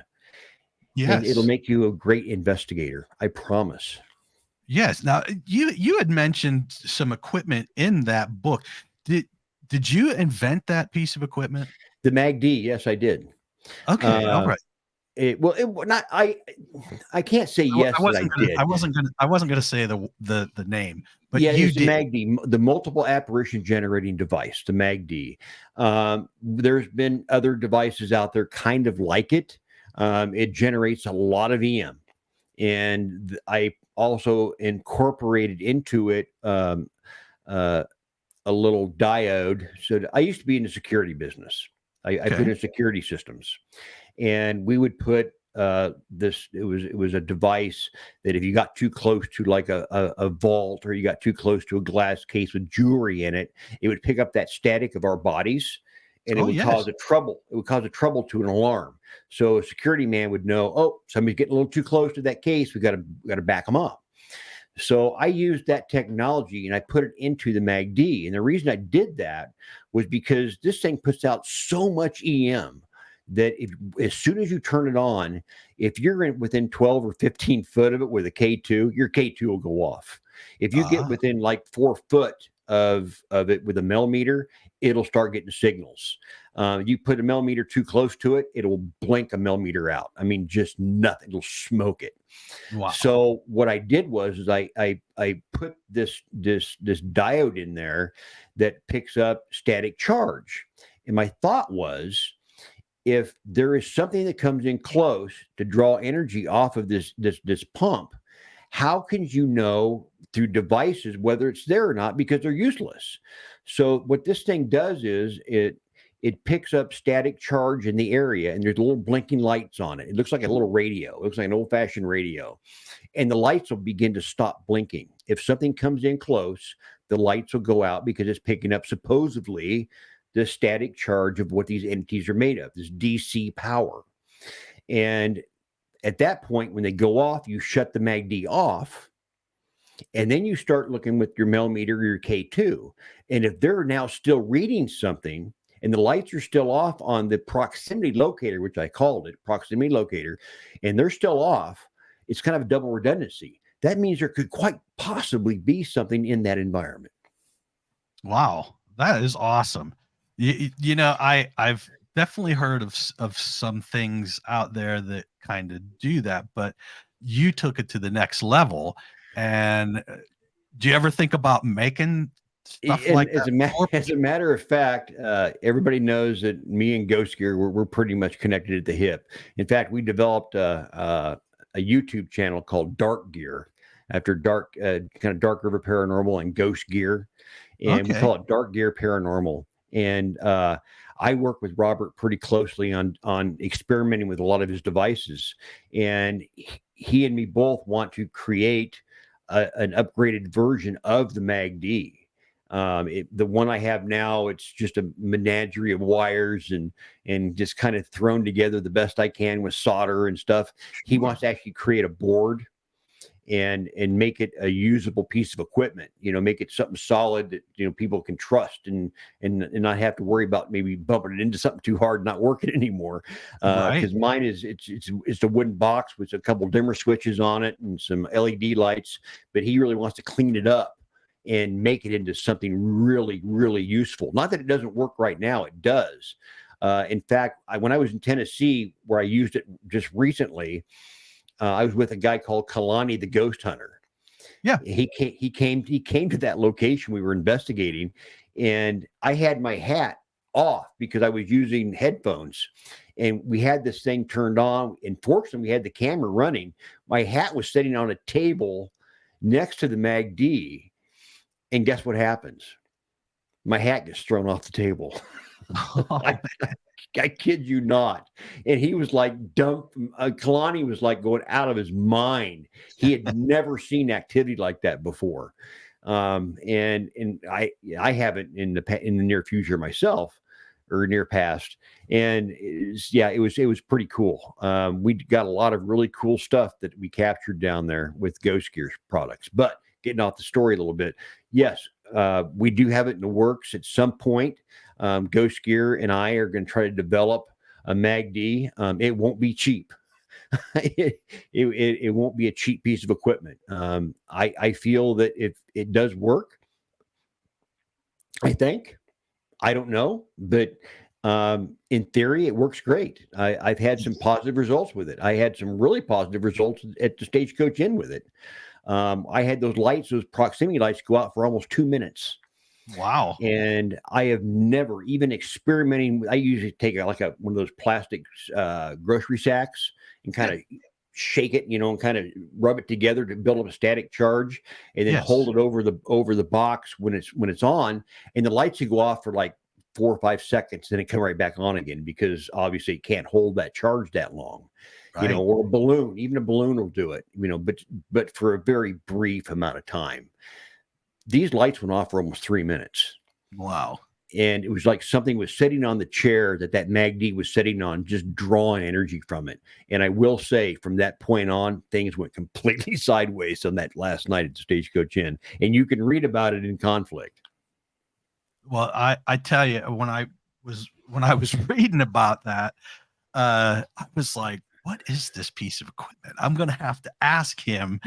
And it'll Yes. make you a great investigator. I promise. Yes. Now you had mentioned some equipment in that book. Did you invent that piece of equipment? The MAGD, yes, I did. Okay. All right. It not I can't say yes I that I wasn't gonna did. say the name, but Yeah, you it's the did. MAGD, the multiple apparition generating device, the MAGD. There's been other devices out there kind of like it. It generates a lot of EM, and I also incorporated into it uh, a little diode. So I used to be in the security business. I've been Okay. in security systems, and we would put this. It was a device that if you got too close to like a vault, or you got too close to a glass case with jewelry in it, it would pick up that static of our bodies, and it Oh, would cause yes. a trouble. It would cause a trouble to an alarm. So a security man would know, oh, somebody's getting a little too close to that case. We got to back them up. So I used that technology and I put it into the MAGD. And the reason I did that was because this thing puts out so much EM that as soon as you turn it on, if you're within 12 or 15 foot of it with a K2, your K2 will go off. If you get Ah. within like 4 foot of it with a millimeter, it'll start getting signals. You put a millimeter too close to it, it'll blink a millimeter out. I mean, just nothing. It'll smoke it. Wow. So what I did was I put this diode in there that picks up static charge. And my thought was, if there is something that comes in close to draw energy off of this pump, how can you know through devices whether it's there or not, because they're useless? So what this thing does is it picks up static charge in the area, and there's little blinking lights on it. It looks like a little radio. It looks like an old-fashioned radio. And the lights will begin to stop blinking. If something comes in close, the lights will go out because it's picking up supposedly the static charge of what these entities are made of, this DC power. And at that point, when they go off, you shut the MACD off, and then you start looking with your millimeter or your K2. And if they're now still reading something and the lights are still off on the proximity locator, which I called it, proximity locator, and they're still off, it's kind of a double redundancy. That means there could quite possibly be something in that environment. Wow, that is awesome. You know, I've definitely heard of some things out there that kind of do that, but you took it to the next level. And do you ever think about making stuff And like as that? as a matter of fact, everybody knows that me and Ghost Gear, we're pretty much connected at the hip. In fact, we developed a YouTube channel called Dark Gear, after Dark, kind of Dark River Paranormal and Ghost Gear, and we Okay. call it Dark Gear Paranormal. And I work with Robert pretty closely on experimenting with a lot of his devices, and he and me both want to create an upgraded version of the MACD. The one I have now, it's just a menagerie of wires and just kind of thrown together the best I can with solder and stuff. He wants to actually create a board and make it a usable piece of equipment, make it something solid that, people can trust and not have to worry about maybe bumping it into something too hard, not working anymore. Right. Because mine it's a wooden box with a couple dimmer switches on it and some LED lights, but he really wants to clean it up and make it into something really, really useful. Not that it doesn't work right now, it does. In fact, when I was in Tennessee, where I used it just recently, I was with a guy called Kalani, the ghost hunter. Yeah. He came to that location we were investigating, and I had my hat off because I was using headphones, and we had this thing turned on. And fortunately, we had the camera running. My hat was sitting on a table next to the MACD, and guess what happens? My hat gets thrown off the table. I kid you not. And he was like Kalani was like going out of his mind. He had never seen activity like that before. And I haven't in the near future myself, or near past. And it was pretty cool. We got a lot of really cool stuff that we captured down there with Ghost Gear products. But getting off the story a little bit, yes, we do have it in the works at some point. Ghost Gear and I are going to try to develop a MACD. It won't be cheap. it won't be a cheap piece of equipment. I feel that if it does work, I don't know, but in theory, it works great. I've had some positive results with it. I had some really positive results at the Stagecoach Inn with it. I had those proximity lights go out for almost 2 minutes. Wow. And I have never even experimenting. I usually take one of those plastic grocery sacks and kind of shake it, and kind of rub it together to build up a static charge, and then hold it over the box when it's on, and the lights will go off for like 4 or 5 seconds, then it come right back on again, because obviously it can't hold that charge that long. Right. Or a balloon. Even a balloon will do it, but for a very brief amount of time. These lights went off for almost 3 minutes. Wow. And it was like something was sitting on the chair that MACD was sitting on, just drawing energy from it. And I will say, from that point on, things went completely sideways on that last night at the Stagecoach Inn. And you can read about it in Conflict. Well, I tell you, when I was reading about that, I was like, what is this piece of equipment? I'm going to have to ask him.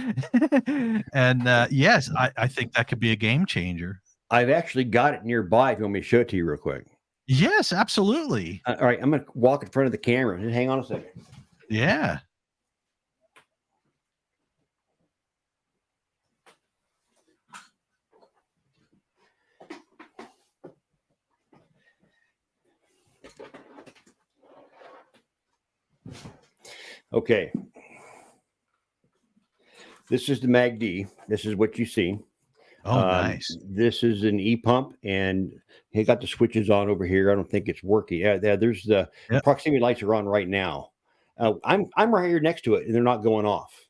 And yes, I think that could be a game changer. I've actually got it nearby if you want me to show it to you real quick. Yes, absolutely. All right, I'm going to walk in front of the camera. Just hang on a second. Yeah. Okay. This is the MACD. This is what you see. Oh, nice. This is an e-pump, and he got the switches on over here. I don't think it's working. Yeah, there's the Yep. proximity lights are on right now. I'm right here next to it, and they're not going off.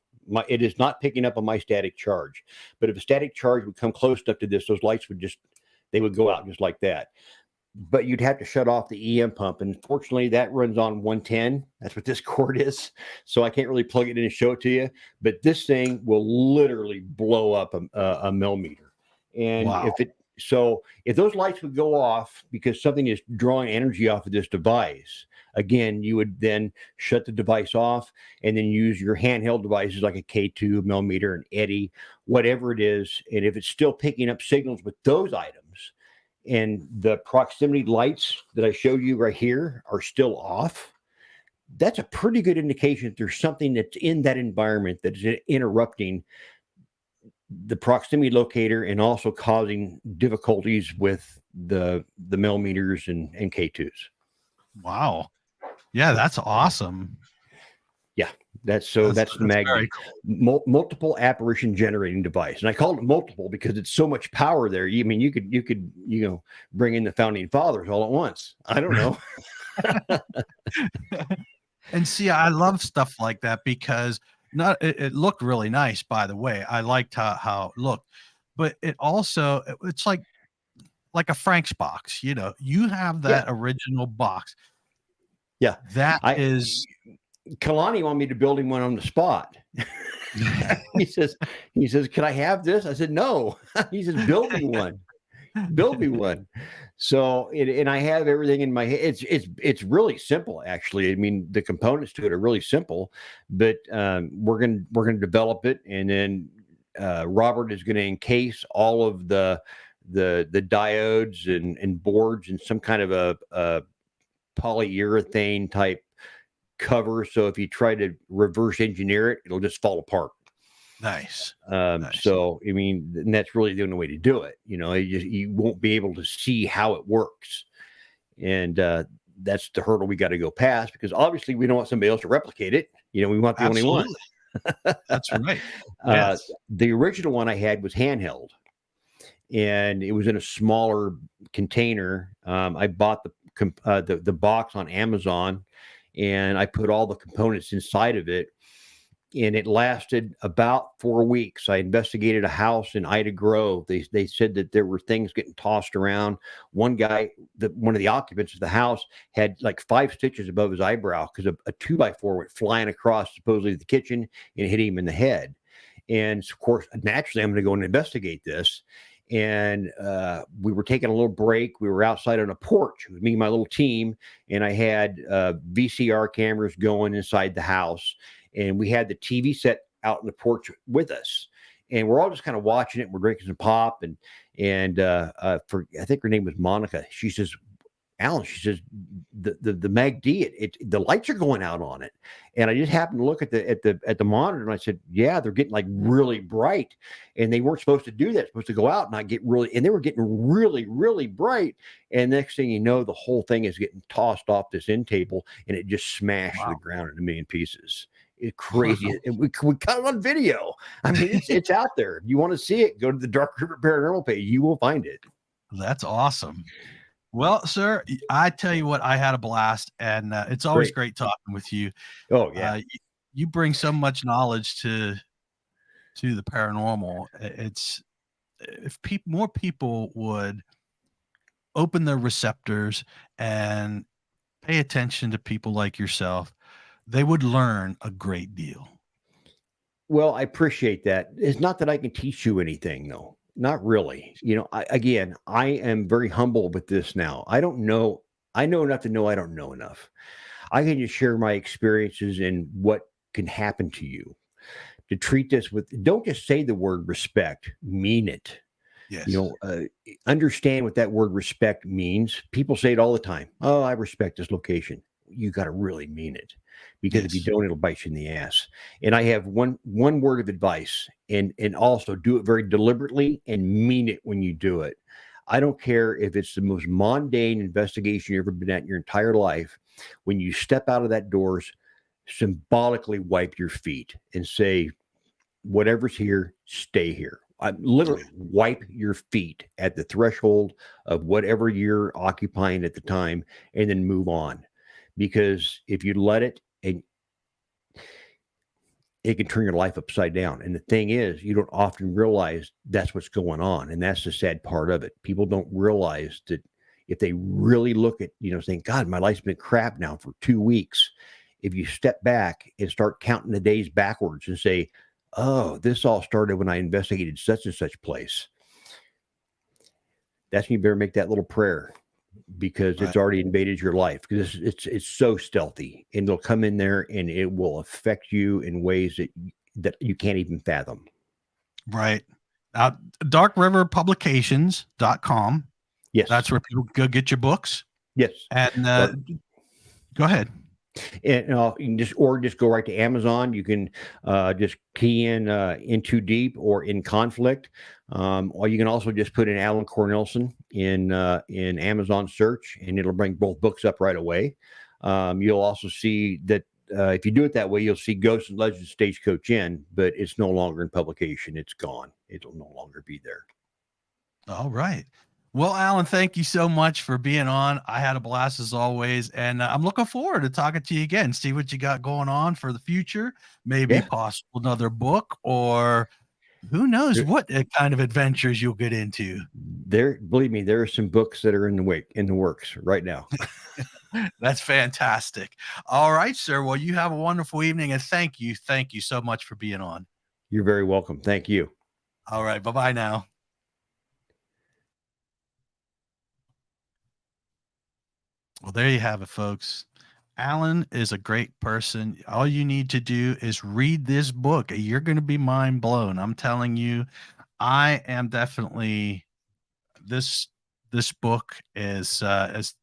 It is not picking up on my static charge. But if a static charge would come close up to this, those lights would go out just like that. But you'd have to shut off the EM pump, and fortunately, that runs on 110. That's what this cord is. So I can't really plug it in and show it to you. But this thing will literally blow up a millimeter. And Wow. if those lights would go off because something is drawing energy off of this device, again, you would then shut the device off and then use your handheld devices like a K2, millimeter, an Eddy, whatever it is. And if it's still picking up signals with those items and the proximity lights that I showed you right here are still off, that's a pretty good indication that there's something that's in that environment that is interrupting the proximity locator and also causing difficulties with the millimeters and K2s. Wow. Yeah, that's awesome. Yeah, that's the magnet, cool. Multiple apparition generating device, and I called it multiple because it's so much power there. You could bring in the founding fathers all at once. I don't know. And see, I love stuff like that because it looked really nice, by the way. I liked how it looked, but it's like a Frank's box. You have that original box. Yeah, that is. Kalani wanted me to build him one on the spot. he says, "Can I have this?" I said, "No." He says, "Build me one." Build me one. So, and I have everything in my head. It's really simple, actually. I mean, the components to it are really simple, but we're gonna develop it, and then Robert is going to encase all of the diodes and boards in some kind of a polyurethane type cover. So if you try to reverse engineer it, it'll just fall apart. Nice. So, I mean, and that's really the only way to do it. You won't be able to see how it works. And that's the hurdle we got to go past, because obviously we don't want somebody else to replicate it. We want the only one. That's right. Yes. The original one I had was handheld, and it was in a smaller container. I bought the box on Amazon, and I put all the components inside of it, and it lasted about 4 weeks. I investigated a house in Ida Grove. They said that there were things getting tossed around. One guy, one of the occupants of the house, had like 5 stitches above his eyebrow because a 2x4 went flying across supposedly the kitchen and hit him in the head. And of course, naturally, I'm going to go and investigate this. And we were taking a little break. We were outside on a porch with me and my little team, and I had VCR cameras going inside the house, and we had the TV set out on the porch with us, and we're all just kind of watching it. We're drinking some pop, and I think her name was Monica. She says, "Alan," she says, the MACD, the lights are going out on it. And I just happened to look at the monitor, and I said, "Yeah, they're getting like really bright." And they weren't supposed to do that. Supposed to go out and not get and they were getting really, really bright. And next thing you know, the whole thing is getting tossed off this end table, and it just smashed to the ground in a million pieces. It's crazy. And we got it on video. I mean, it's out there. If you want to see it, go to the Dark River Paranormal page. You will find it. That's awesome. Well, sir, I tell you what, I had a blast, and it's always great talking with you. Oh, yeah. You bring so much knowledge to the paranormal. If more people would open their receptors and pay attention to people like yourself, they would learn a great deal. Well, I appreciate that. It's not that I can teach you anything, though. Not really. I am very humble with this now. I don't know. I know enough to know I don't know enough. I can just share my experiences and what can happen to you. To treat this don't just say the word respect, mean it. Yes. Understand what that word respect means. People say it all the time. "Oh, I respect this location." You got to really mean it, because if you don't, it'll bite you in the ass. And I have one word of advice, and also do it very deliberately and mean it when you do it. I don't care if it's the most mundane investigation you've ever been at in your entire life. When you step out of that doors, symbolically wipe your feet and say, "Whatever's here, stay here. Literally wipe your feet at the threshold of whatever you're occupying at the time, and then move on. Because if you let it, it can turn your life upside down. And the thing is, you don't often realize that's what's going on. And that's the sad part of it. People don't realize that if they really look at, saying, God, my life's been crap now for 2 weeks. If you step back and start counting the days backwards and say, oh, this all started when I investigated such and such place, that's when you better make that little prayer, because it's already invaded your life, because it's so stealthy, and it'll come in there and it will affect you in ways that you can't even fathom. Right. DarkRiverPublications.com. Yes. That's where people go get your books. Yes. And go ahead. And you can just go right to Amazon. You can just key in Too Deep or In Conflict. Or you can also just put in Alan Cornelison in Amazon search, and it'll bring both books up right away. You'll also see that if you do it that way, you'll see Ghosts and Legends Stagecoach Inn, but it's no longer in publication. It's gone. It'll no longer be there. All right. Well, Alan, thank you so much for being on. I had a blast as always, and I'm looking forward to talking to you again, see what you got going on for the future, maybe possible another book, or who knows what kind of adventures you'll get into. Believe me, there are some books that are in the works right now. That's fantastic. All right, sir. Well, you have a wonderful evening, and thank you so much for being on. You're very welcome. Thank you. All right. Bye-bye now. Well, there you have it, folks. Alan is a great person. All you need to do is read this book. You're going to be mind blown. I'm telling you, I am definitely this book is it's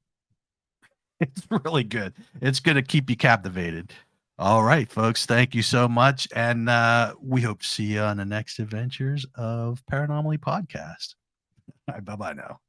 really good. It's going to keep you captivated. All right, folks. Thank you so much. And we hope to see you on the next adventures of Paranomaly Podcast. All right, bye-bye now.